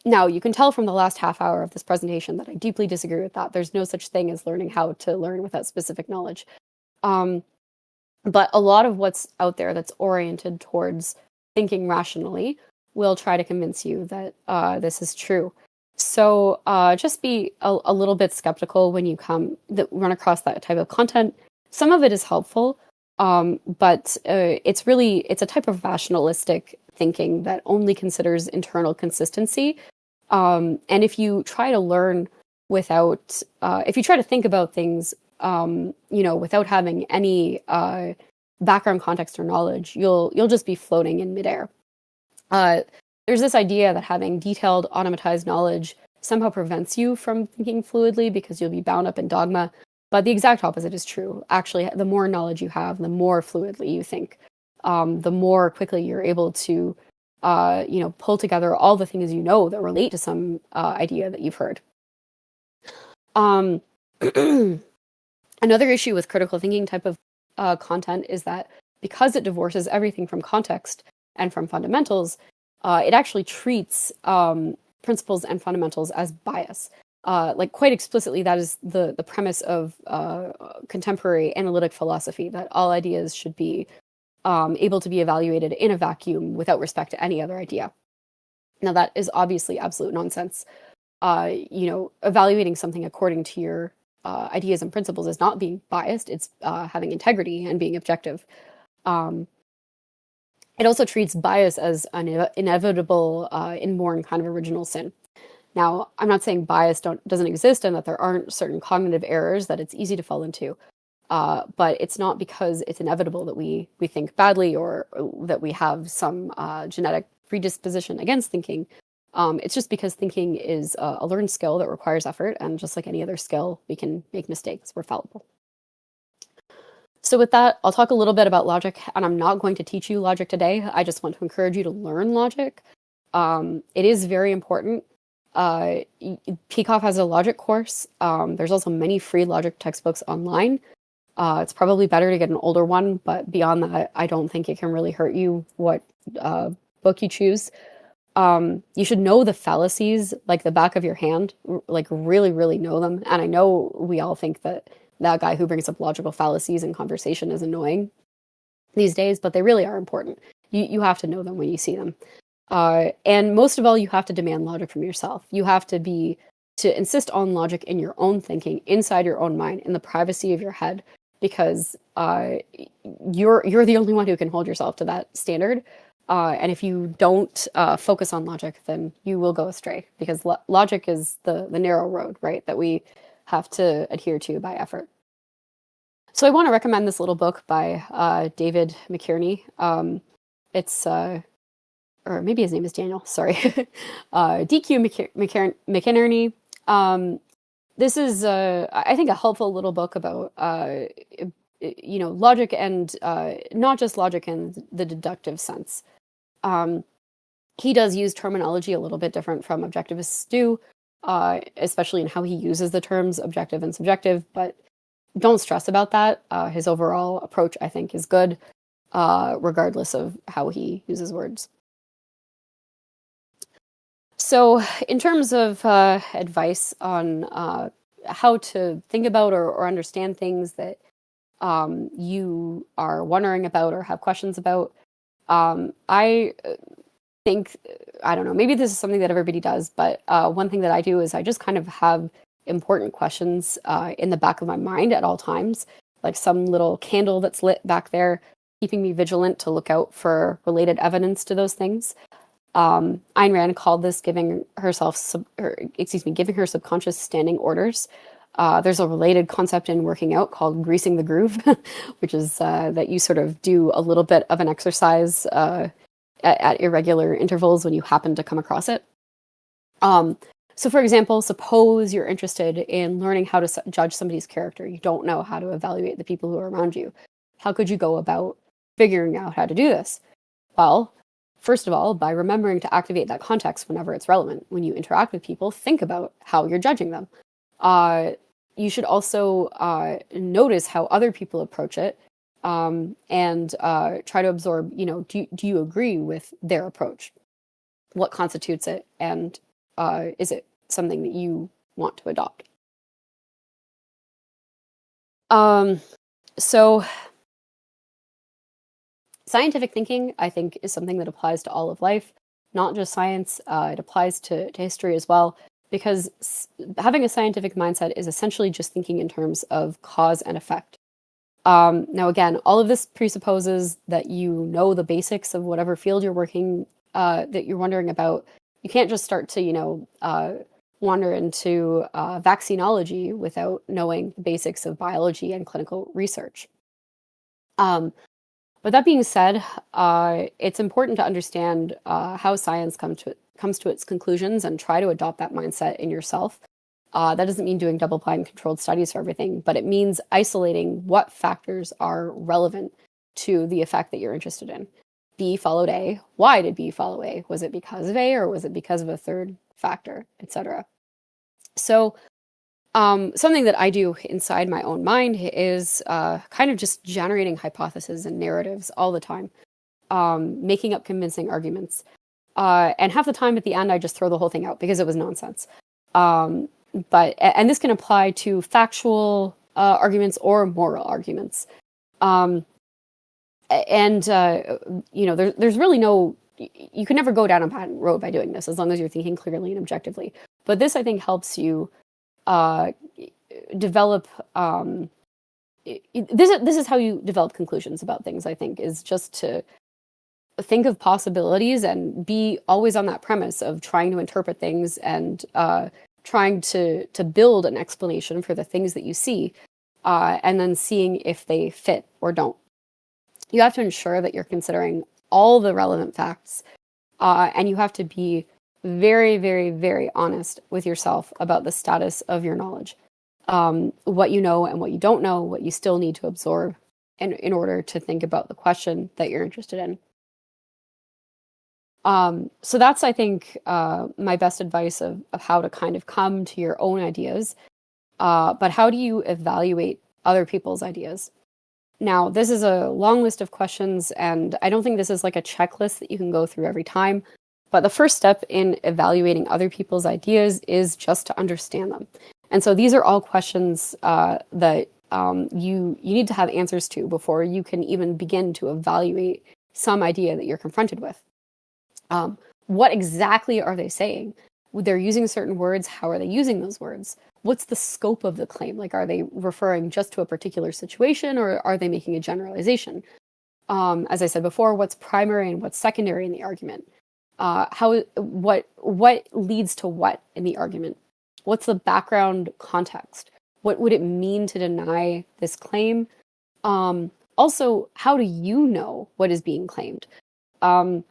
Now, you can tell from the last half hour of this presentation that I deeply disagree with that. There's no such thing as learning how to learn without specific knowledge. But a lot of what's out there that's oriented towards thinking rationally will try to convince you that this is true. So just be a little bit skeptical when you run across that type of content. Some of it is helpful, but it's a type of rationalistic thinking that only considers internal consistency. And if you try to learn if you try to think about things, without having any background context or knowledge, you'll just be floating in midair. There's this idea that having detailed automatized knowledge somehow prevents you from thinking fluidly because you'll be bound up in dogma. But the exact opposite is true. Actually, the more knowledge you have, the more fluidly you think, the more quickly you're able to, pull together all the things that relate to some idea that you've heard. Another issue with critical thinking type of content is that because it divorces everything from context and from fundamentals, it actually treats principles and fundamentals as bias. Like quite explicitly, that is the premise of contemporary analytic philosophy, that all ideas should be able to be evaluated in a vacuum without respect to any other idea. Now, that is obviously absolute nonsense. Evaluating something according to your ideas and principles is not being biased. It's having integrity and being objective. It also treats bias as an inevitable, inborn kind of original sin. Now, I'm not saying bias doesn't exist and that there aren't certain cognitive errors that it's easy to fall into, but it's not because it's inevitable that we think badly or that we have some genetic predisposition against thinking. It's just because thinking is a learned skill that requires effort, and just like any other skill, we can make mistakes. We're fallible. So with that, I'll talk a little bit about logic, and I'm not going to teach you logic today. I just want to encourage you to learn logic. It is very important. Peacock has a logic course. There's also many free logic textbooks online. It's probably better to get an older one, but beyond that, I don't think it can really hurt you what book you choose. You should know the fallacies like the back of your hand, like really, really know them. And I know we all think that guy who brings up logical fallacies in conversation is annoying these days, but they really are important. You have to know them when you see them. And most of all, you have to demand logic from yourself. You have to insist on logic in your own thinking, inside your own mind, in the privacy of your head, because you're the only one who can hold yourself to that standard. And if you don't focus on logic, then you will go astray, because logic is the narrow road, right, that we have to adhere to by effort. So I want to recommend this little book by David McInerney. It's or maybe his name is Daniel, sorry. DQ McInerney. This is, I think, a helpful little book about, logic, and not just logic in the deductive sense. He does use terminology a little bit different from objectivists do, especially in how he uses the terms objective and subjective, but don't stress about that. His overall approach, I think, is good, regardless of how he uses words. So in terms of advice on how to think about or understand things that you are wondering about or have questions about, I think, I don't know, maybe this is something that everybody does, but one thing that I do is I just kind of have important questions in the back of my mind at all times, like some little candle that's lit back there, keeping me vigilant to look out for related evidence to those things. Ayn Rand called this giving her subconscious standing orders. There's a related concept in working out called greasing the groove, which is that you sort of do a little bit of an exercise at irregular intervals when you happen to come across it. So for example, suppose you're interested in learning how to judge somebody's character. You don't know how to evaluate the people who are around you. How could you go about figuring out how to do this? Well, first of all, by remembering to activate that context whenever it's relevant. When you interact with people, think about how you're judging them. You should also notice how other people approach it, and try to absorb, do you agree with their approach? What constitutes it? And is it something that you want to adopt? So Scientific thinking, I think, is something that applies to all of life, not just science. It applies to history as well, because having a scientific mindset is essentially just thinking in terms of cause and effect. Now, again, all of this presupposes that you know the basics of whatever field you're working, that you're wondering about. You can't just start to, wander into vaccinology without knowing the basics of biology and clinical research. But that being said, it's important to understand how science comes to its conclusions and try to adopt that mindset in yourself. That doesn't mean doing double-blind controlled studies for everything, but it means isolating what factors are relevant to the effect that you're interested in. B followed A. Why did B follow A? Was it because of A, or was it because of a third factor, etc.? So something that I do inside my own mind is kind of just generating hypotheses and narratives all the time, making up convincing arguments. And half the time at the end, I just throw the whole thing out because it was nonsense. And this can apply to factual arguments or moral arguments. There's really no, you can never go down a bad road by doing this as long as you're thinking clearly and objectively. But this, I think, helps you develop. This is how you develop conclusions about things, I think, is just to think of possibilities and be always on that premise of trying to interpret things and trying to build an explanation for the things that you see, and then seeing if they fit or don't. You have to ensure that you're considering all the relevant facts, and you have to be very, very, very honest with yourself about the status of your knowledge, what you know and what you don't know, what you still need to absorb in order to think about the question that you're interested in. So that's, I think, my best advice of how to kind of come to your own ideas. But how do you evaluate other people's ideas? Now, this is a long list of questions, and I don't think this is like a checklist that you can go through every time. But the first step in evaluating other people's ideas is just to understand them. And so these are all questions that you need to have answers to before you can even begin to evaluate some idea that you're confronted with. What exactly are they saying? They're using certain words. How are they using those words? What's the scope of the claim? Like, are they referring just to a particular situation, or are they making a generalization? As I said before, what's primary and what's secondary in the argument? What leads to what in the argument? What's the background context? What would it mean to deny this claim? Also, how do you know what is being claimed? I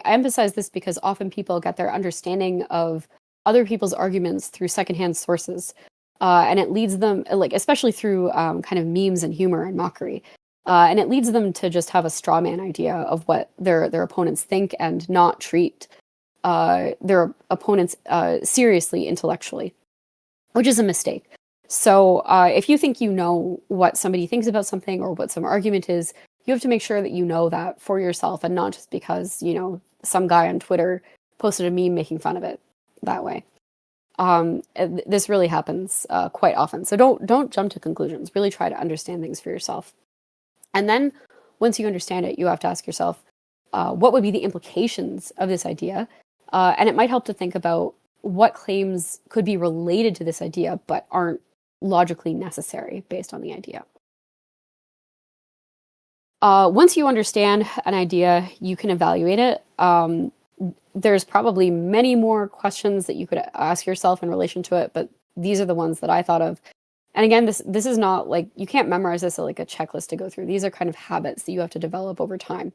emphasize this because often people get their understanding of other people's arguments through secondhand sources, and it leads them, like, especially through kind of memes and humor and mockery. And it leads them to just have a straw man idea of what their opponents think and not treat their opponents seriously intellectually, which is a mistake. So if you think you know what somebody thinks about something or what some argument is, you have to make sure that you know that for yourself, and not just because, some guy on Twitter posted a meme making fun of it that way. This really happens quite often. So don't jump to conclusions. Really try to understand things for yourself. And then once you understand it, you have to ask yourself, what would be the implications of this idea? And it might help to think about what claims could be related to this idea but aren't logically necessary based on the idea. Once you understand an idea, you can evaluate it. There's probably many more questions that you could ask yourself in relation to it, but these are the ones that I thought of. And again, this is not like, you can't memorize this like a checklist to go through. These are kind of habits that you have to develop over time.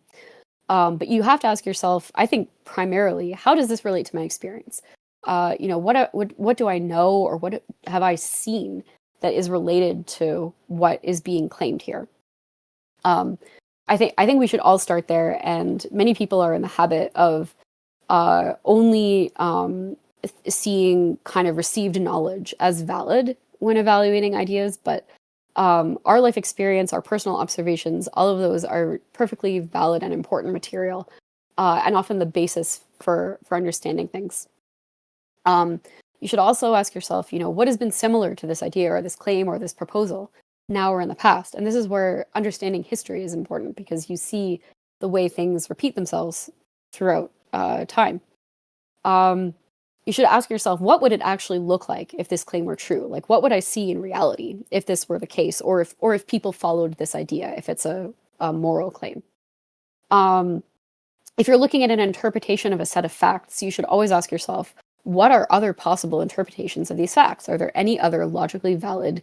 But you have to ask yourself, I think primarily, how does this relate to my experience? What do I know, or what have I seen that is related to what is being claimed here? I think we should all start there, and many people are in the habit of only seeing kind of received knowledge as valid when evaluating ideas, but our life experience, our personal observations, all of those are perfectly valid and important material, and often the basis for understanding things. You should also ask yourself, what has been similar to this idea or this claim or this proposal? now or in the past. And this is where understanding history is important, because you see the way things repeat themselves throughout time. You should ask yourself, what would it actually look like if this claim were true? Like, what would I see in reality if this were the case, or if people followed this idea, if it's a moral claim? If you're looking at an interpretation of a set of facts, you should always ask yourself, what are other possible interpretations of these facts? Are there any other logically valid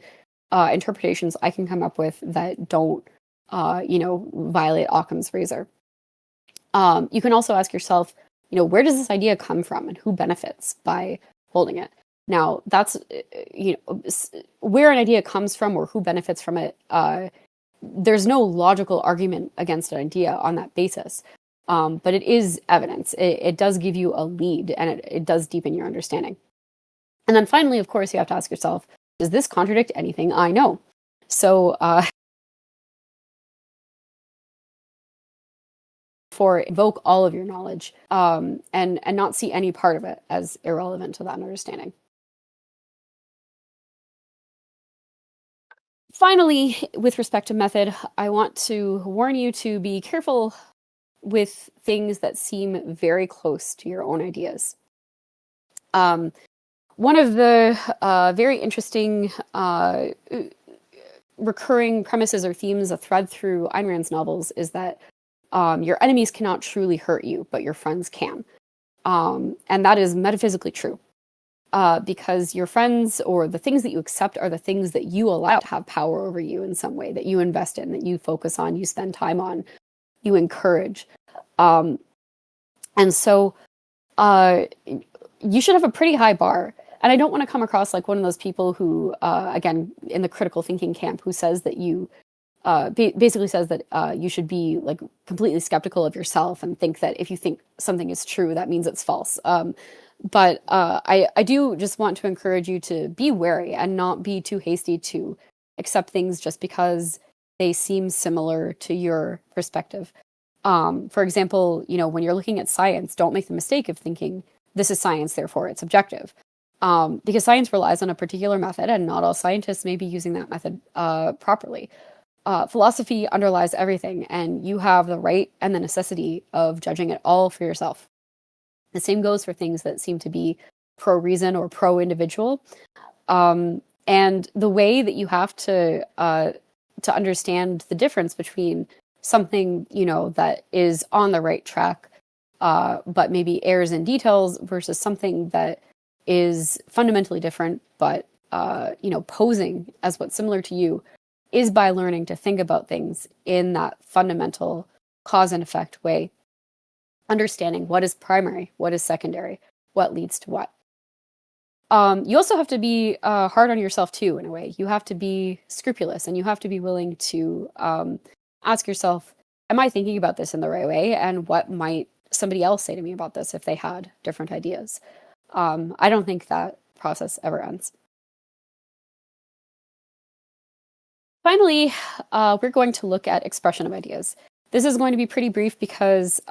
interpretations I can come up with that don't, violate Occam's razor? You can also ask yourself, where does this idea come from and who benefits by holding it? Now, that's, where an idea comes from or who benefits from it, there's no logical argument against an idea on that basis. But it is evidence. It does give you a lead, and it does deepen your understanding. And then finally, of course, you have to ask yourself, does this contradict anything I know? So invoke all of your knowledge and not see any part of it as irrelevant to that understanding. Finally, with respect to method, I want to warn you to be careful with things that seem very close to your own ideas. One of the very interesting recurring premises or themes, a thread through Ayn Rand's novels, is that your enemies cannot truly hurt you, but your friends can. And that is metaphysically true. Because your friends or the things that you accept are the things that you allow to have power over you in some way, that you invest in, that you focus on, you spend time on, you encourage. And so you should have a pretty high bar. And I don't want to come across like one of those people who, again, in the critical thinking camp, who says that you basically says that you should be like completely skeptical of yourself and think that if you think something is true, that means it's false. But I do just want to encourage you to be wary and not be too hasty to accept things just because they seem similar to your perspective. For example, when you're looking at science, don't make the mistake of thinking this is science, therefore it's objective. Because science relies on a particular method, and not all scientists may be using that method properly. Philosophy underlies everything, and you have the right and the necessity of judging it all for yourself. The same goes for things that seem to be pro-reason or pro-individual. And the way that you have to understand the difference between something, that is on the right track, but maybe errs in details, versus something that is fundamentally different, but, posing as what's similar to you, is by learning to think about things in that fundamental cause and effect way. Understanding what is primary, what is secondary, what leads to what. You also have to be hard on yourself too, in a way. You have to be scrupulous, and you have to be willing to ask yourself, am I thinking about this in the right way? And what might somebody else say to me about this if they had different ideas? I don't think that process ever ends. Finally, we're going to look at expression of ideas. This is going to be pretty brief because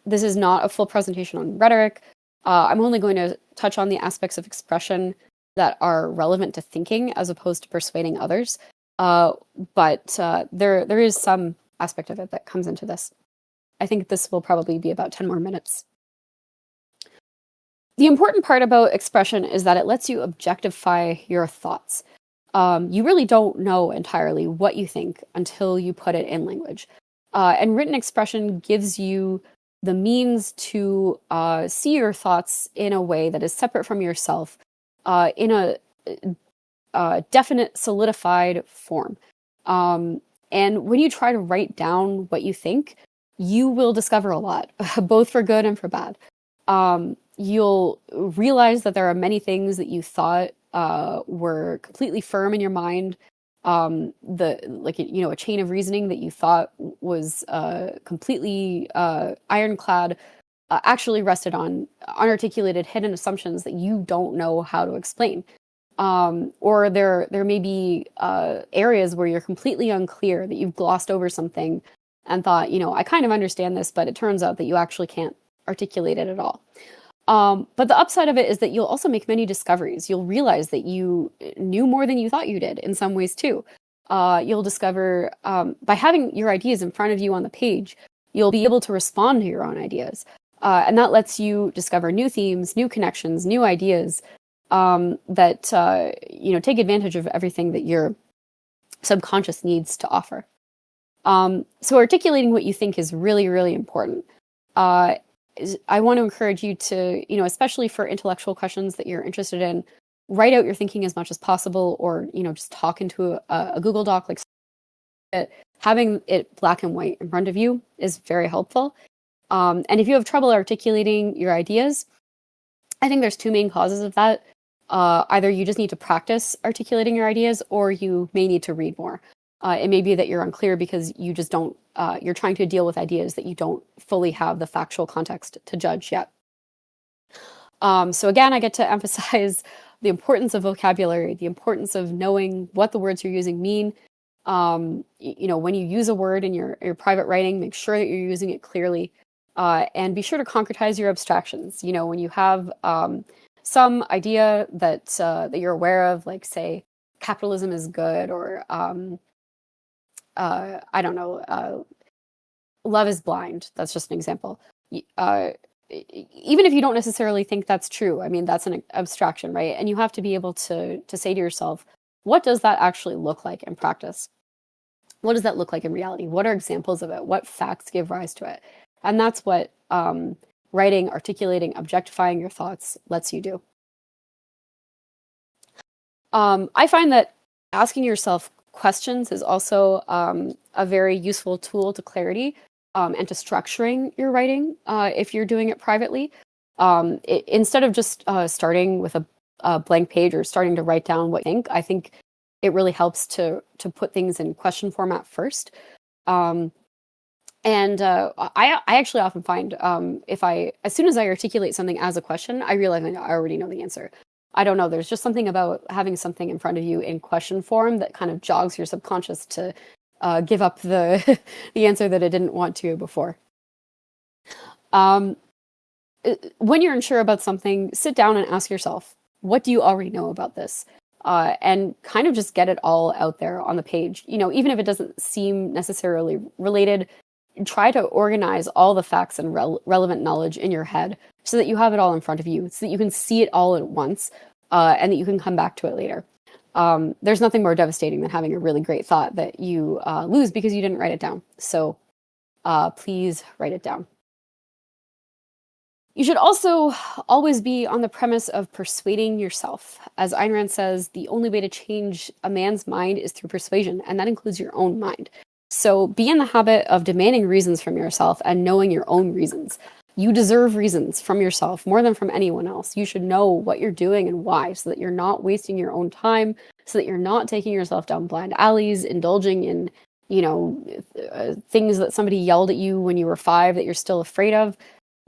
this is not a full presentation on rhetoric. I'm only going to touch on the aspects of expression that are relevant to thinking as opposed to persuading others. But there is some aspect of it that comes into this. I think this will probably be about 10 more minutes. The important part about expression is that it lets you objectify your thoughts. You really don't know entirely what you think until you put it in language. And written expression gives you the means to see your thoughts in a way that is separate from yourself, in a definite, solidified form. And when you try to write down what you think, you will discover a lot, both for good and for bad. You'll realize that there are many things that you thought were completely firm in your mind. A chain of reasoning that you thought was completely ironclad actually rested on unarticulated hidden assumptions that you don't know how to explain. Or there may be areas where you're completely unclear, that you've glossed over something and thought, I kind of understand this, but it turns out that you actually can't articulate it at all. But the upside of it is that you'll also make many discoveries. You'll realize that you knew more than you thought you did in some ways too. you'll discover by having your ideas in front of you on the page, you'll be able to respond to your own ideas. And that lets you discover new themes, new connections, new ideas that take advantage of everything that your subconscious needs to offer. So articulating what you think is really, really important. I want to encourage you to, especially for intellectual questions that you're interested in, write out your thinking as much as possible, or just talk into a Google Doc. Like, having it black and white in front of you is very helpful. And if you have trouble articulating your ideas, I think there's two main causes of that. Either you just need to practice articulating your ideas, or you may need to read more. It may be that you're unclear because you just don't, you're trying to deal with ideas that you don't fully have the factual context to judge yet. So again, I get to emphasize the importance of vocabulary, the importance of knowing what the words you're using mean. When you use a word in your private writing, make sure that you're using it clearly, and be sure to concretize your abstractions. When you have some idea that you're aware of, like, say, capitalism is good, or I don't know, love is blind. That's just an example. Even if you don't necessarily think that's true, I mean, that's an abstraction, right? And you have to be able to say to yourself, what does that actually look like in practice? What does that look like in reality? What are examples of it? What facts give rise to it? And that's what writing, articulating, objectifying your thoughts lets you do. I find that asking yourself questions is also a very useful tool to clarity and to structuring your writing if you're doing it privately. Instead of just starting with a blank page or starting to write down what you think, I think it really helps to put things in question format first. I actually often find as soon as I articulate something as a question, I realize I already know the answer. I don't know. There's just something about having something in front of you in question form that kind of jogs your subconscious to give up the the answer that it didn't want to before. When you're unsure about something, sit down and ask yourself, what do you already know about this? And kind of just get it all out there on the page. Even if it doesn't seem necessarily related, try to organize all the facts and relevant knowledge in your head so that you have it all in front of you, so that you can see it all at once, and that you can come back to it later. There's nothing more devastating than having a really great thought that you lose because you didn't write it down. So please write it down. You should also always be on the premise of persuading yourself. As Ayn Rand says, the only way to change a man's mind is through persuasion, and that includes your own mind. So be in the habit of demanding reasons from yourself and knowing your own reasons. You deserve reasons from yourself more than from anyone else. You should know what you're doing and why, so that you're not wasting your own time, so that you're not taking yourself down blind alleys, indulging in, things that somebody yelled at you when you were 5 that you're still afraid of.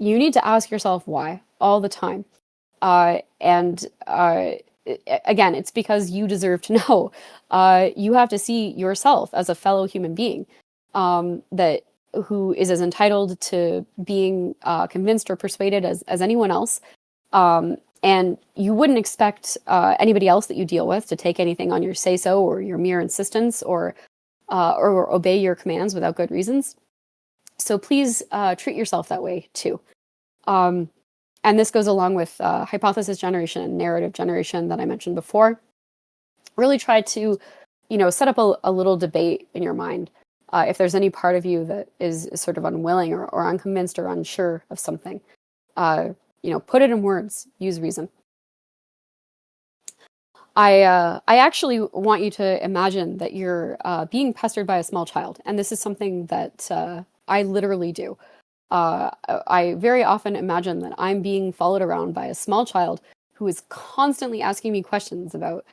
You need to ask yourself why all the time. Again, it's because you deserve to know. You have to see yourself as a fellow human being who is as entitled to being convinced or persuaded as anyone else. And you wouldn't expect anybody else that you deal with to take anything on your say-so or your mere insistence or obey your commands without good reasons. So please treat yourself that way too. And this goes along with hypothesis generation and narrative generation that I mentioned before. Really try to, set up a little debate in your mind. If there's any part of you that is sort of unwilling or unconvinced or unsure of something, put it in words, use reason. I actually want you to imagine that you're being pestered by a small child. And this is something that I literally do. I very often imagine that I'm being followed around by a small child who is constantly asking me questions about,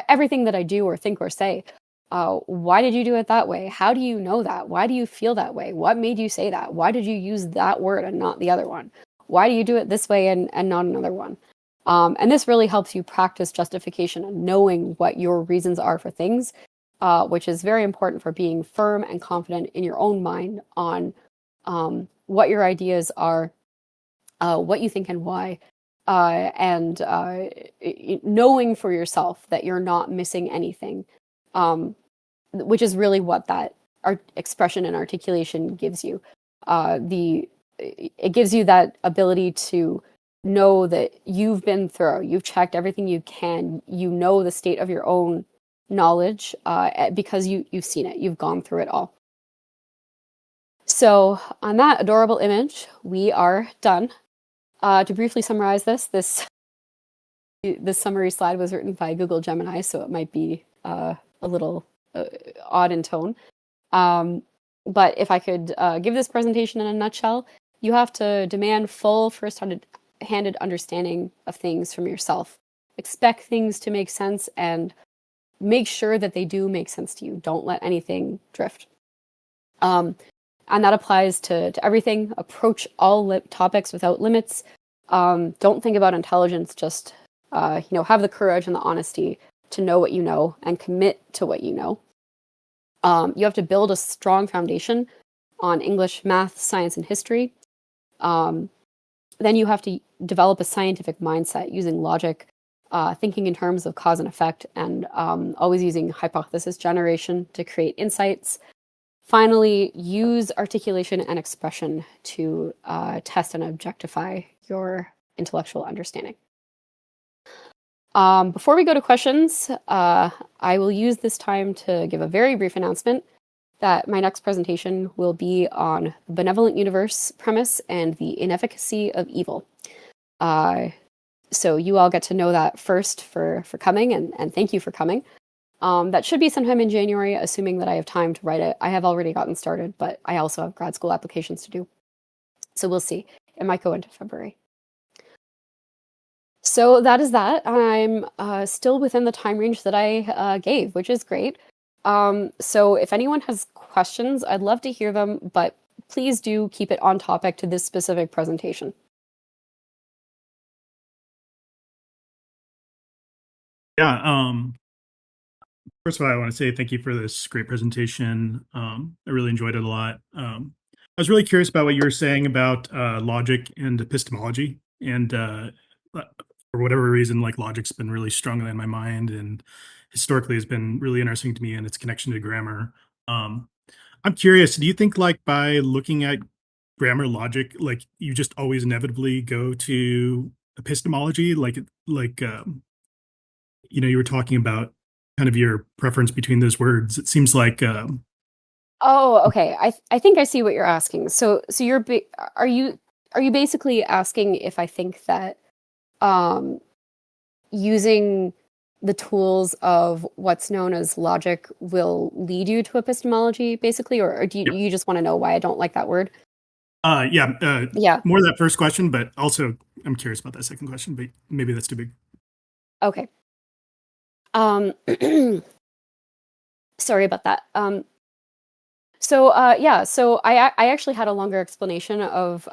everything that I do or think or say. Why did you do it that way? How do you know that? Why do you feel that way? What made you say that? Why did you use that word and not the other one? Why do you do it this way and not another one? And this really helps you practice justification and knowing what your reasons are for things, which is very important for being firm and confident in your own mind on what your ideas are, what you think and why, and knowing for yourself that you're not missing anything, which is really what that art expression and articulation gives you. It gives you that ability to know that you've been thorough, you've checked everything you can, you know the state of your own knowledge because you've seen it, you've gone through it all. So on that adorable image, we are done. To briefly summarize this summary slide was written by Google Gemini, so it might be a little odd in tone. But if I could give this presentation in a nutshell, you have to demand full first-handed understanding of things from yourself. Expect things to make sense and make sure that they do make sense to you. Don't let anything drift. And that applies to everything. Approach all topics without limits. Don't think about intelligence. Just have the courage and the honesty to know what you know and commit to what you know. You have to build a strong foundation on English, math, science, and history. Then you have to develop a scientific mindset using logic, thinking in terms of cause and effect, and always using hypothesis generation to create insights. Finally, use articulation and expression to test and objectify your intellectual understanding. Before we go to questions, I will use this time to give a very brief announcement that my next presentation will be on the benevolent universe premise and the inefficacy of evil. So you all get to know that first for coming, and thank you for coming. That should be sometime in January, assuming that I have time to write it. I have already gotten started, but I also have grad school applications to do. So we'll see. It might go into February. So that is that. I'm still within the time range that I gave, which is great. So if anyone has questions, I'd love to hear them, but please do keep it on topic to this specific presentation. Yeah. First of all, I want to say thank you for this great presentation. I really enjoyed it a lot. I was really curious about what you were saying about logic and epistemology, and for whatever reason, like logic's been really strong in my mind, and historically has been really interesting to me and its connection to grammar. I'm curious, do you think like by looking at grammar logic, like you just always inevitably go to epistemology, you were talking about kind of your preference between those words. It seems like Oh, okay. I think I see what you're asking. So are you basically asking if I think that using the tools of what's known as logic will lead you to epistemology, basically, or do you just want to know why I don't like that word? Yeah, more that first question, but also I'm curious about that second question, but maybe that's too big. Okay. Sorry about that. So I actually had a longer explanation of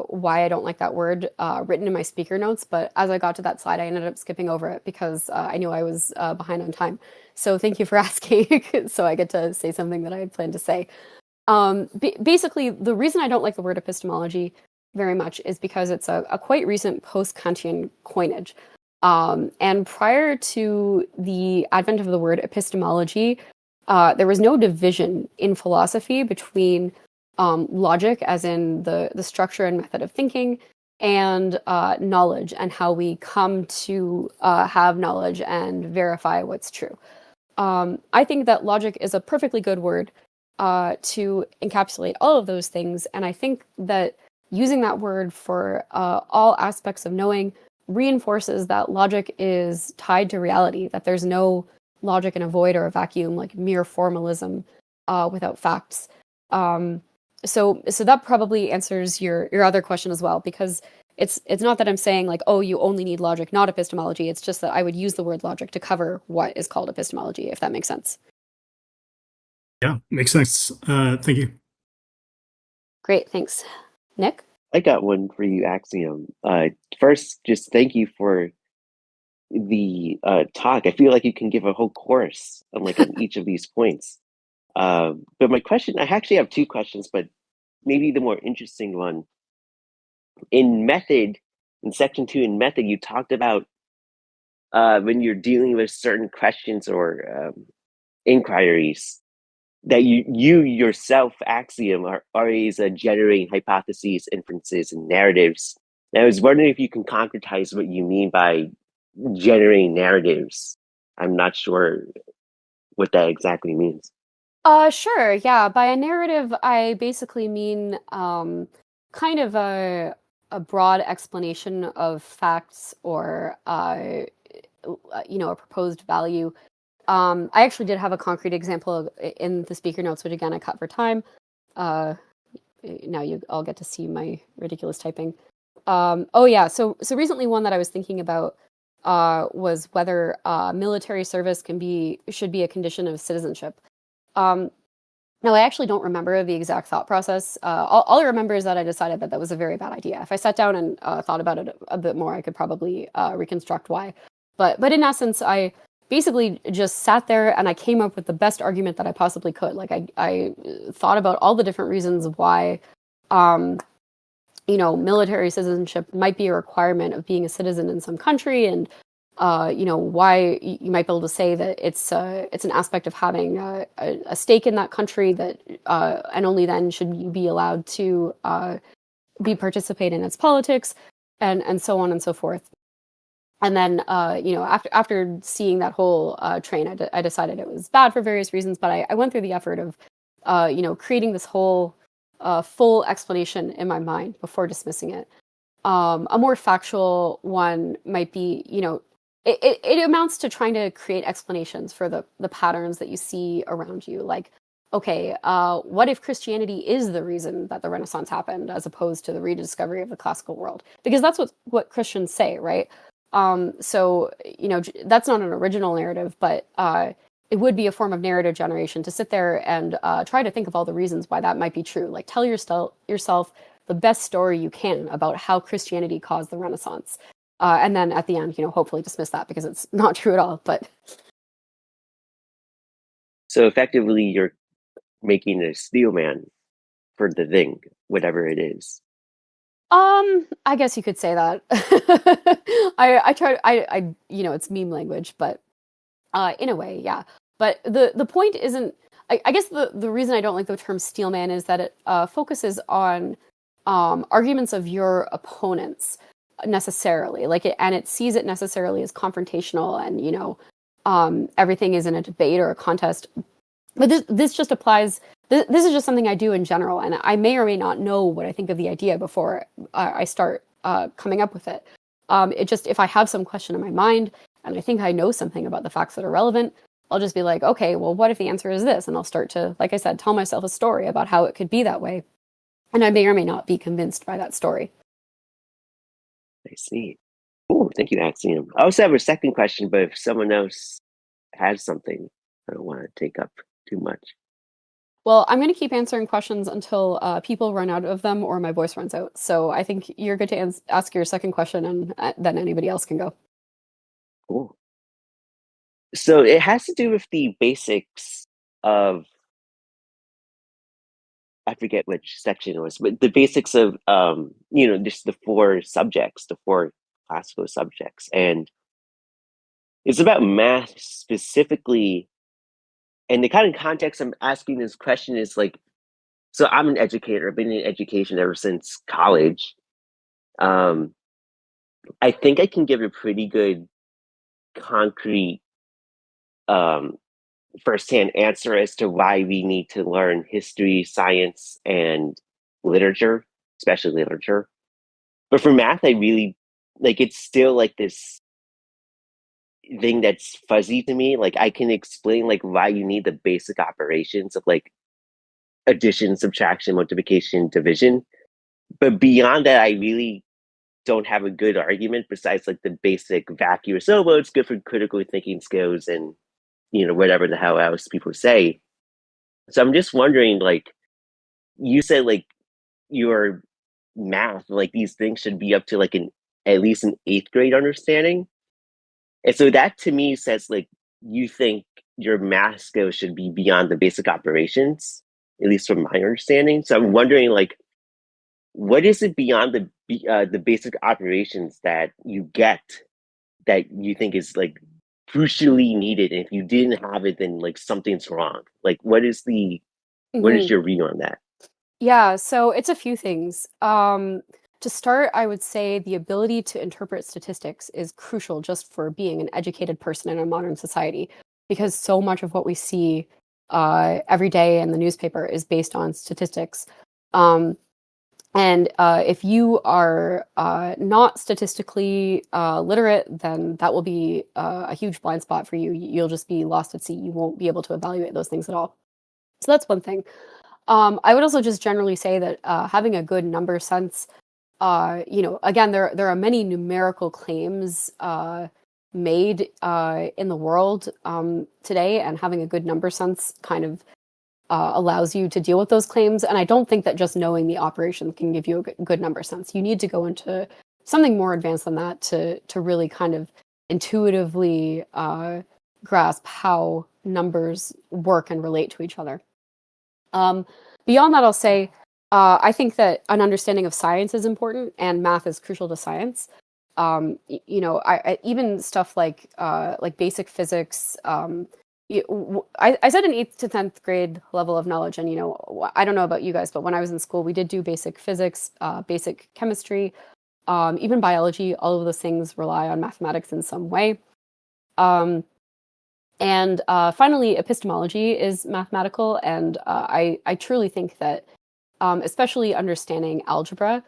why I don't like that word written in my speaker notes, but as I got to that slide, I ended up skipping over it because I knew I was behind on time. So thank you for asking, so I get to say something that I had planned to say. Basically, the reason I don't like the word epistemology very much is because it's a quite recent post-Kantian coinage. And prior to the advent of the word epistemology, there was no division in philosophy between logic, as in the structure and method of thinking, and knowledge and how we come to have knowledge and verify what's true. I think that logic is a perfectly good word to encapsulate all of those things, and I think that using that word for all aspects of knowing reinforces that logic is tied to reality, that there's no logic in a void or a vacuum, like mere formalism without facts. So that probably answers your other question as well, because it's not that I'm saying like, oh, you only need logic, not epistemology. It's just that I would use the word logic to cover what is called epistemology, if that makes sense. Yeah, makes sense. Thank you. Great, thanks. Nick? I got one for you, Axiom. First, just thank you for the talk. I feel like you can give a whole course on each of these points. But my question, I actually have two questions, but maybe the more interesting one. In method, in section 2 in method, you talked about when you're dealing with certain questions or inquiries, that you yourself, Axiom, are always generating hypotheses, inferences, and narratives. And I was wondering if you can concretize what you mean by generating narratives. I'm not sure what that exactly means. Sure. Yeah. By a narrative, I basically mean kind of a broad explanation of facts or a proposed value. I actually did have a concrete example in the speaker notes, which again I cut for time. Uh, Now you all get to see my ridiculous typing. Oh yeah, so recently one that I was thinking about was whether military service should be a condition of citizenship. Um, no, I actually don't remember the exact thought process. All I remember is that I decided that that was a very bad idea. If I sat down and thought about it a bit more, I could probably reconstruct why. But in essence, I basically just sat there and I came up with the best argument that I possibly could. Like I thought about all the different reasons why, um, military citizenship might be a requirement of being a citizen in some country, and why you might be able to say that it's an aspect of having a stake in that country that and only then should you be allowed to be participate in its politics, and so on and so forth. And then after seeing that whole train, I decided it was bad for various reasons, but I went through the effort of creating this whole full explanation in my mind before dismissing it. A more factual one might be, it amounts to trying to create explanations for the patterns that you see around you. Like, okay, what if Christianity is the reason that the Renaissance happened, as opposed to the rediscovery of the classical world? Because that's what Christians say, right? So that's not an original narrative, but it would be a form of narrative generation to sit there and try to think of all the reasons why that might be true. Like, tell yourself the best story you can about how Christianity caused the Renaissance. And then at the end, hopefully dismiss that because it's not true at all. But So effectively, you're making a steel man for the thing, whatever it is. I guess you could say that. I try. It's meme language, but in a way, yeah. But the point isn't. I guess the reason I don't like the term steelman is that it focuses on arguments of your opponents necessarily, and it sees it necessarily as confrontational, and everything is in a debate or a contest. But this just applies. This is just something I do in general, and I may or may not know what I think of the idea before I start coming up with it. If I have some question in my mind and I think I know something about the facts that are relevant, I'll just be like, okay, well, what if the answer is this? And I'll start to, like I said, tell myself a story about how it could be that way. And I may or may not be convinced by that story. I see. Oh, thank you, Axiom. I also have a second question, but if someone else has something, I don't want to take up too much. Well, I'm going to keep answering questions until people run out of them or my voice runs out. So I think you're good to ask your second question, and then anybody else can go. Cool. So it has to do with the basics of, I forget which section it was, but the basics of just the four subjects, the four classical subjects. And it's about math specifically. And the kind of context I'm asking this question is like, so I'm an educator. I've been in education ever since college. I think I can give a pretty good concrete firsthand answer as to why we need to learn history, science, and literature, especially literature. But for math, I really it's still like this thing that's fuzzy to me. Like, I can explain like why you need the basic operations of like addition, subtraction, multiplication, division. But beyond that, I really don't have a good argument besides like the basic vacuous, oh, well, it's good for critical thinking skills and, whatever the hell else people say. So I'm just wondering, like, you said like your math, like these things should be up to like at least an eighth grade understanding. And so that to me says like you think your math skills should be beyond the basic operations, at least from my understanding. So I'm wondering like what is it beyond the basic operations that you get that you think is like crucially needed? And if you didn't have it, then like something's wrong. Like, what is Mhm. your view on that? Yeah, so it's a few things. To start, I would say the ability to interpret statistics is crucial just for being an educated person in a modern society, because so much of what we see every day in the newspaper is based on statistics. Um, and if you are not statistically literate, then that will be a huge blind spot for you. You'll just be lost at sea. You won't be able to evaluate those things at all. So that's one thing. I would also just generally say that having a good number sense, again, there are many numerical claims made in the world today, and having a good number sense kind of allows you to deal with those claims. And I don't think that just knowing the operation can give you a good number sense. You need to go into something more advanced than that to really kind of intuitively grasp how numbers work and relate to each other. Um, Beyond that, I'll say I think that an understanding of science is important, and math is crucial to science. Even stuff like basic physics. I said an 8th to 10th grade level of knowledge, and I don't know about you guys, but when I was in school, we did do basic physics, basic chemistry, even biology. All of those things rely on mathematics in some way. Um, and finally, epistemology is mathematical, and I truly think that, especially understanding algebra,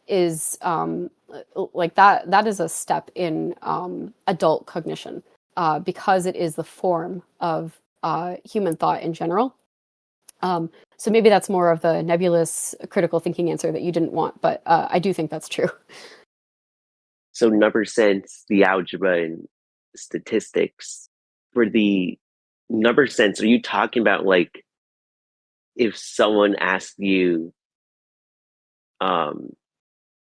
is like that. That is a step in adult cognition because it is the form of human thought in general. So maybe that's more of the nebulous critical thinking answer that you didn't want, but I do think that's true. So number sense, the algebra, and statistics. For the number sense, are you talking about like if someone asks you um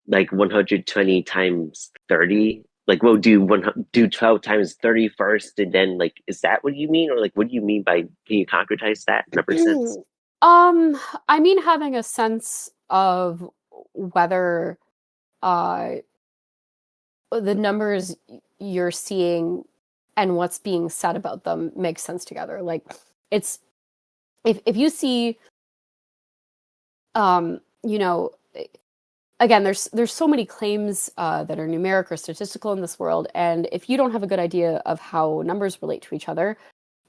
like 120 times 30, like we'll do 12 times 30 first, and then like is that what you mean? Or like what do you mean by, can you concretize that number sense? I mean having a sense of whether uh, the numbers you're seeing and what's being said about them makes sense together. Like it's if you see um, you know again there's so many claims that are numeric or statistical in this world, and if you don't have a good idea of how numbers relate to each other,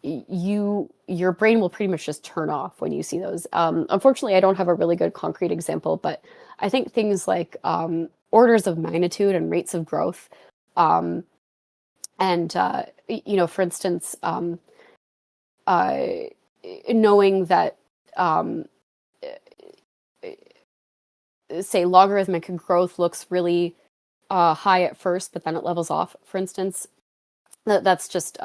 your brain will pretty much just turn off when you see those. Unfortunately, I don't have a really good concrete example, but I think things like orders of magnitude and rates of growth, um, and for instance, uh, knowing that um, say logarithmic growth looks really high at first, but then it levels off. For instance, that's just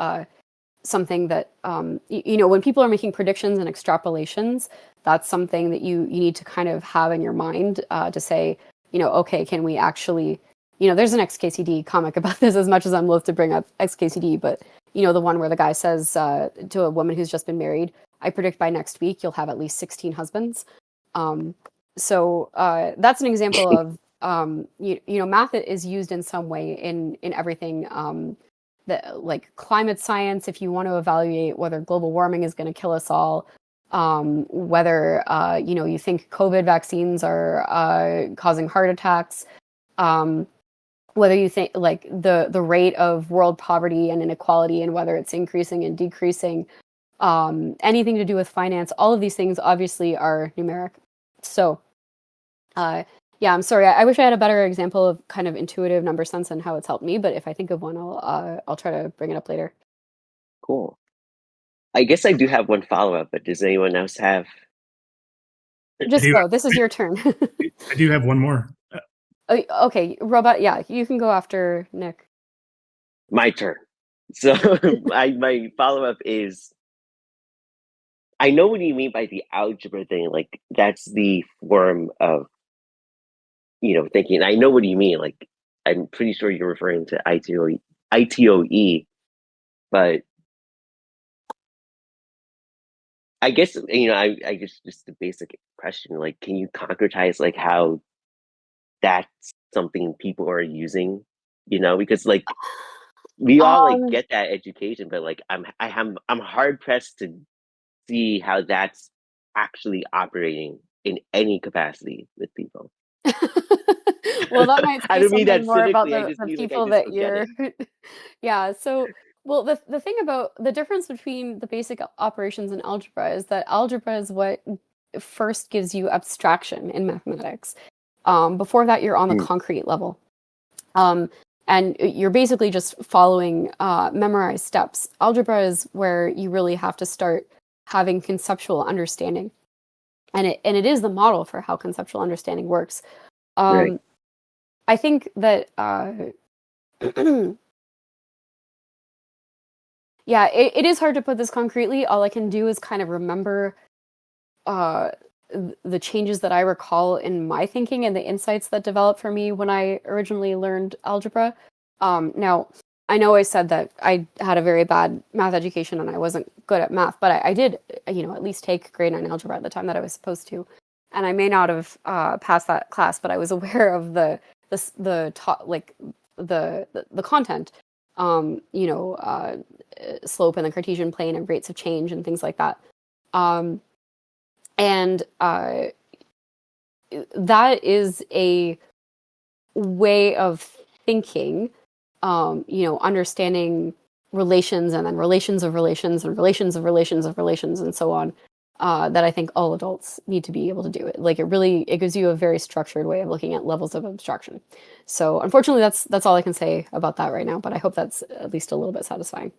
something that when people are making predictions and extrapolations, that's something that you need to kind of have in your mind to say, okay, can we actually, there's an XKCD comic about this, as much as I'm loath to bring up XKCD, but the one where the guy says to a woman who's just been married, I predict by next week you'll have at least 16 husbands. um, so that's an example of math is used in some way in everything. Like climate science, if you want to evaluate whether global warming is going to kill us all, whether you think COVID vaccines are causing heart attacks, whether you think like the rate of world poverty and inequality and whether it's increasing and decreasing, anything to do with finance, all of these things obviously are numeric. So yeah, I'm sorry. I wish I had a better example of kind of intuitive number sense and how it's helped me. But if I think of one, I'll try to bring it up later. Cool. I guess I do have one follow-up, but does anyone else have? Just go. This is your turn. I do have one more. Okay, robot. Yeah, you can go after Nick. My turn. So my follow-up is, I know what you mean by the algebra thing. Like that's the form of thinking. I know what you mean. Like I'm pretty sure you're referring to ITOE, but I guess I guess just the basic question, like, can you concretize like how that's something people are using? Because like we all like Um, get that education, but like I'm hard pressed to see how that's actually operating in any capacity with people. well, that might I say don't mean something that more about cynically. I just the mean like I people just that don't get you're. it. Yeah. So, well, the thing about the difference between the basic operations and algebra is that algebra is what first gives you abstraction in mathematics. Before that, you're on the Mm, concrete level. Um, and you're basically just following memorized steps. Algebra is where you really have to start having conceptual understanding, and it is the model for how conceptual understanding works. right. Um, I think that yeah, it is hard to put this concretely. All I can do is kind of remember uh, the changes that I recall in my thinking and the insights that developed for me when I originally learned algebra. Now, I know I said that I had a very bad math education and I wasn't good at math, but I did, at least take grade 9 algebra at the time that I was supposed to. And I may not have passed that class, but I was aware of like the content, slope and the Cartesian plane and rates of change and things like that. Um, and that is a way of thinking, understanding relations and then relations of relations and relations of relations of relations and so on. That I think all adults need to be able to do it. Like it gives you a very structured way of looking at levels of abstraction. So unfortunately, that's all I can say about that right now. But I hope that's at least a little bit satisfying.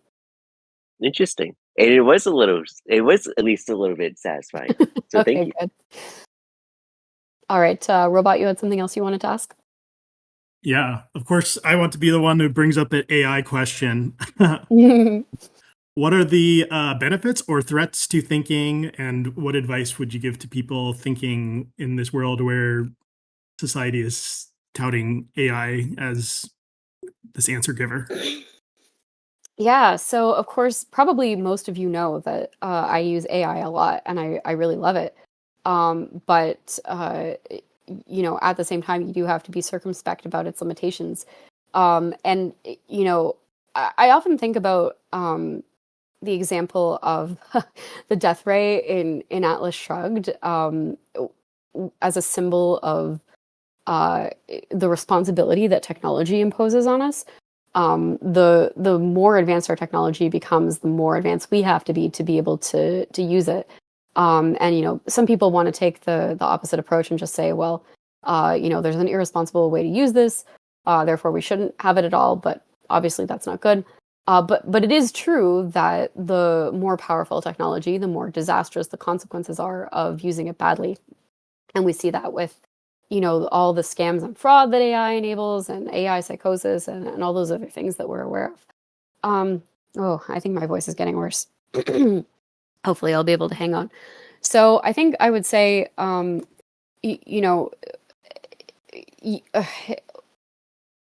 Interesting. And it was at least a little bit satisfying. So thank Okay, you. good. All right, Robot, you had something else you wanted to ask? Yeah, of course, I want to be the one who brings up the AI question. What are the benefits or threats to thinking, and what advice would you give to people thinking in this world where society is touting AI as this answer giver? Yeah, so of course, probably most of you know that I use AI a lot and I really love it. But at the same time, you do have to be circumspect about its limitations. And I often think about the example of the death ray in Atlas Shrugged as a symbol of uh, the responsibility that technology imposes on us. The more advanced our technology becomes, the more advanced we have to be able to use it. And some people want to take the opposite approach and just say, well, there's an irresponsible way to use this, therefore we shouldn't have it at all. But obviously that's not good. But it is true that the more powerful technology, the more disastrous the consequences are of using it badly. And we see that with all the scams and fraud that AI enables and AI psychosis and all those other things that we're aware of. Um, oh, I think my voice is getting worse. Hopefully, I'll be able to hang on. So I think I would say, y- you know, y- uh,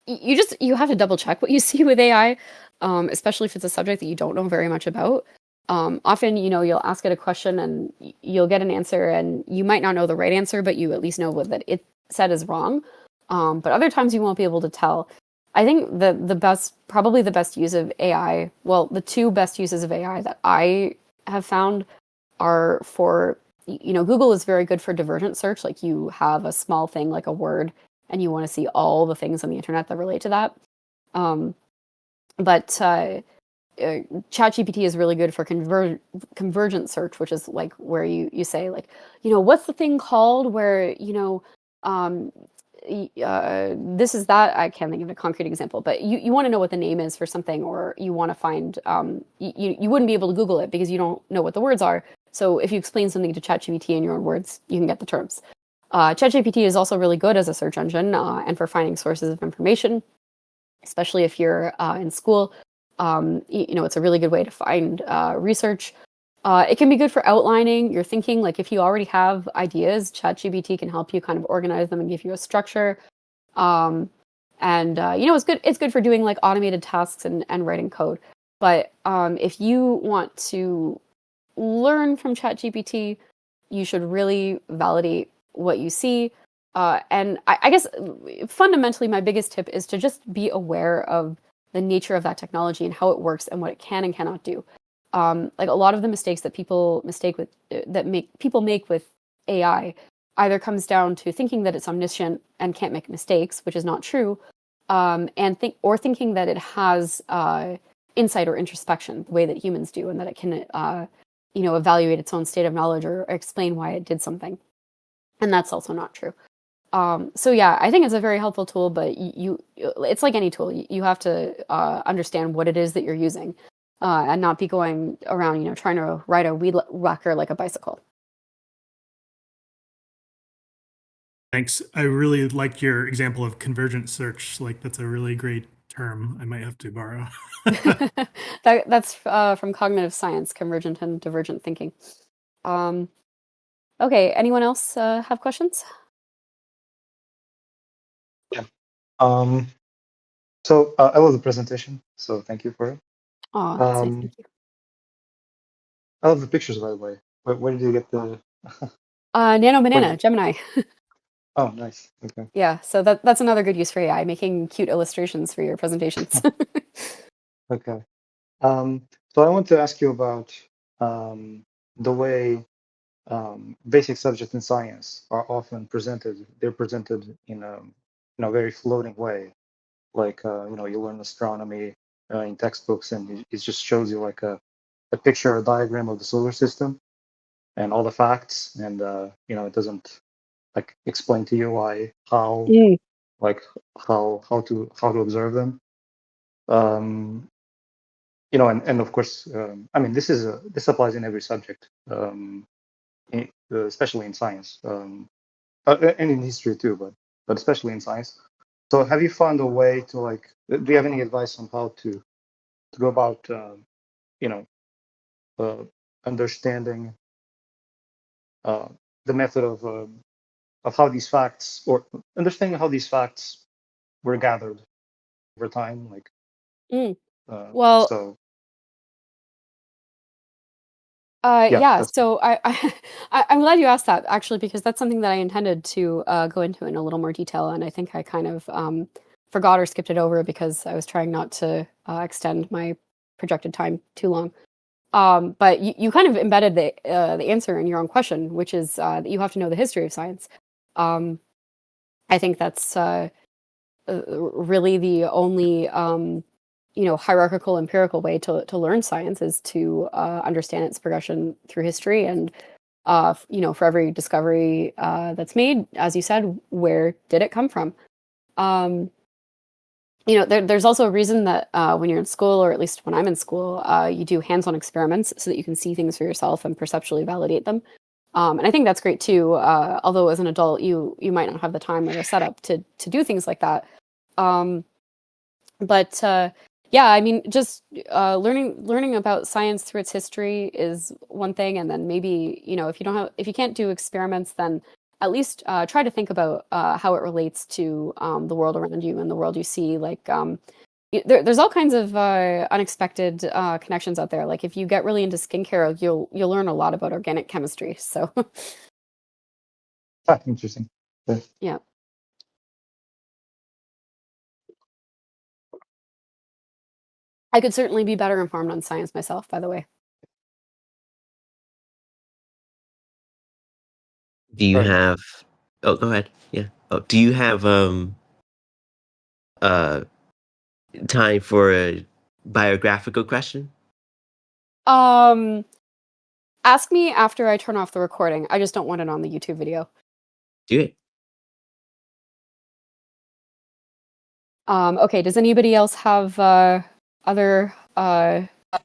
you have to double check what you see with AI, especially if it's a subject that you don't know very much about. Often, you'll ask it a question and you'll get an answer, and you might not know the right answer, but you at least know that it said is wrong. But other times you won't be able to tell. I think probably the best use of AI, well, the two best uses of AI that I have found are for, Google is very good for divergent search. Like you have a small thing like a word and you want to see all the things on the internet that relate to that. Um, but ChatGPT is really good for convergent search, which is like where you say like, what's the thing called where um, this is that. I can't think of a concrete example, but you want to know what the name is for something, or you want to find you wouldn't be able to Google it because you don't know what the words are. So if you explain something to ChatGPT in your own words, you can get the terms. ChatGPT is also really good as a search engine and for finding sources of information, especially if you're in school. It's a really good way to find research. It can be good for outlining your thinking. Like if you already have ideas, ChatGPT can help you kind of organize them and give you a structure. Um, and it's good. It's good for doing like automated tasks and writing code. But if you want to learn from ChatGPT, you should really validate what you see. And I guess fundamentally, my biggest tip is to just be aware of the nature of that technology and how it works and what it can and cannot do. Like a lot of the mistakes that people make with AI either comes down to thinking that it's omniscient and can't make mistakes, which is not true, and thinking that it has insight or introspection the way that humans do, and that it can evaluate its own state of knowledge or explain why it did something, and that's also not true. So yeah, I think it's a very helpful tool, but it's like any tool. You have to understand what it is that you're using, and not be going around, trying to ride a weed whacker like a bicycle. Thanks. I really like your example of convergent search. Like that's a really great term. I might have to borrow. That's from cognitive science, convergent and divergent thinking. Okay, anyone else have questions? Yeah. So I love the presentation, so thank you for it. Oh, that's nice. Thank you. I love the pictures, by the way. Where did you get the? Nano Banana, Gemini. Oh, nice. Okay. Yeah, so that's another good use for AI, making cute illustrations for your presentations. Okay. So I want to ask you about the way basic subjects in science are often presented. They're presented in a very floating way. Like you learn astronomy in textbooks, and it just shows you like a picture, a diagram of the solar system, and all the facts, and it doesn't like explain to you Mm. like how to observe them. And of course, I mean, this applies in every subject, especially in science, and in history too, but especially in science. So, have you found a way to like? Do you have any advice on how to go about, you know, understanding uh, the method of how these facts, or understanding how these facts were gathered over time, like Mm. Well, so yeah. that's So I'm glad you asked that actually, because that's something that I intended to go into in a little more detail, and I think I kind of forgot or skipped it over because I was trying not to extend my projected time too long. But you kind of embedded the answer in your own question, which is that you have to know the history of science. I think that's really the only hierarchical empirical way to learn science is to understand its progression through history, and for every discovery that's made, as you said, where did it come from? There's also a reason that when you're in school, or at least when I'm in school, you do hands-on experiments so that you can see things for yourself and perceptually validate them. And I think that's great too. Although as an adult, you might not have the time or the setup to do things like that. But yeah, I mean, just learning about science through its history is one thing, and then maybe if you can't do experiments, then at least try to think about how it relates to the world around you and the world you see. Like there's all kinds of unexpected connections out there. Like if you get really into skincare, you'll learn a lot about organic chemistry. So interesting. Yeah. yeah. I could certainly be better informed on science myself, by the way. Do you Right. have? Oh, go ahead. Yeah. Oh, do you have uh time for a biographical question? Um, Ask me after I turn off the recording. I just don't want it on the YouTube video. Do it. Okay, does anybody else have other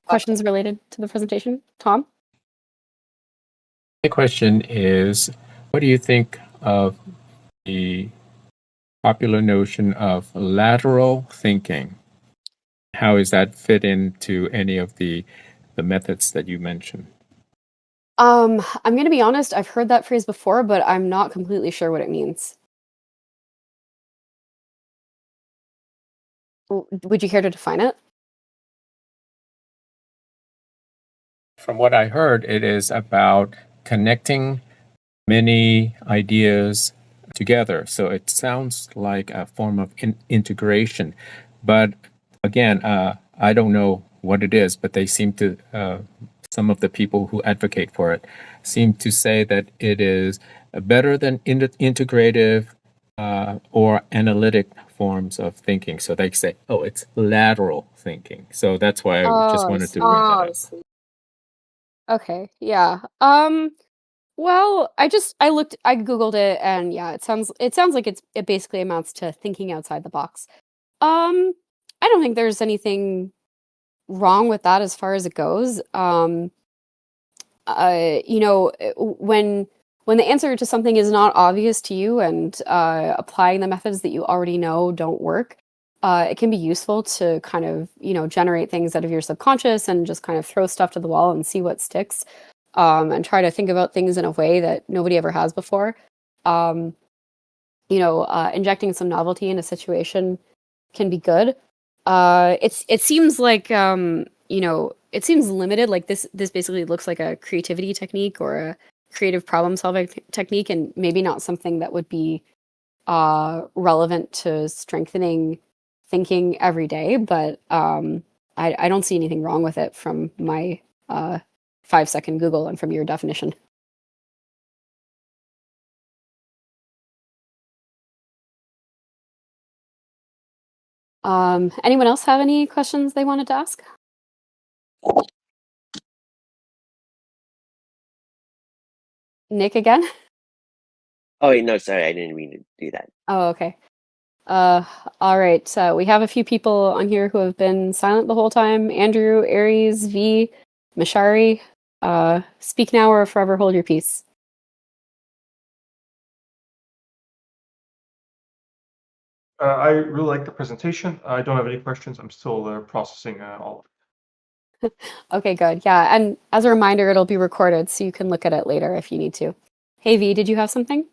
questions related to the presentation? Tom? My question is, what do you think of the popular notion of lateral thinking? How does that fit into any of the methods that you mentioned? I'm going to be honest, I've heard that phrase before, but I'm not completely sure what it means. Would you care to define it? from what I heard, it is about connecting many ideas together. So it sounds like a form of integration. But again, I don't know what it is, but they seem to, some of the people who advocate for it seem to say that it is better than integrative or analytic forms of thinking. So they say, oh, it's lateral thinking. So that's why I just I wanted to see. bring that I up. see. Okay, yeah. Well, I Googled it, and yeah, it sounds like it basically amounts to thinking outside the box. I don't think there's anything wrong with that as far as it goes. You know, when the answer to something is not obvious to you, and applying the methods that you already know don't work, it can be useful to kind of, you know, generate things out of your subconscious and just kind of throw stuff to the wall and see what sticks, and try to think about things in a way that nobody ever has before. You know, injecting some novelty in a situation can be good. It seems like, you know, it seems limited. Like this basically looks like a creativity technique or a creative problem solving technique, and maybe not something that would be relevant to strengthening thinking every day. But I don't see anything wrong with it from my 5-second Google and from your definition. Anyone else have any questions they wanted to ask? Nick again? Oh wait, no, sorry, I didn't mean to do that. Oh, okay. All right. So we have a few people on here who have been silent the whole time. Andrew, Aries, V, Mashari. Speak now or forever hold your peace. I really like the presentation. I don't have any questions. I'm still processing all of it. Okay, good. Yeah, and as a reminder, it'll be recorded, so you can look at it later if you need to. Hey, V, did you have something?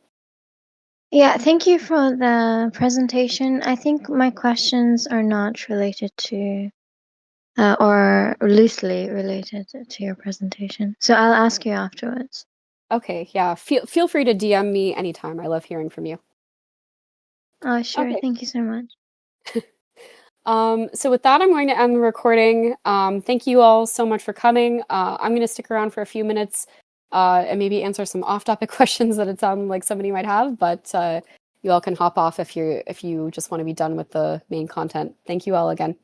Yeah, thank you for the presentation. I think my questions are not related to, or loosely related to your presentation. So I'll ask you afterwards. Okay, yeah. Feel free to DM me anytime. I love hearing from you. Oh, sure. Okay. Thank you so much. So with that, I'm going to end the recording. Thank you all so much for coming. I'm going to stick around for a few minutes and maybe answer some off-topic questions that it sounded like somebody might have, but you all can hop off if you just want to be done with the main content. Thank you all again.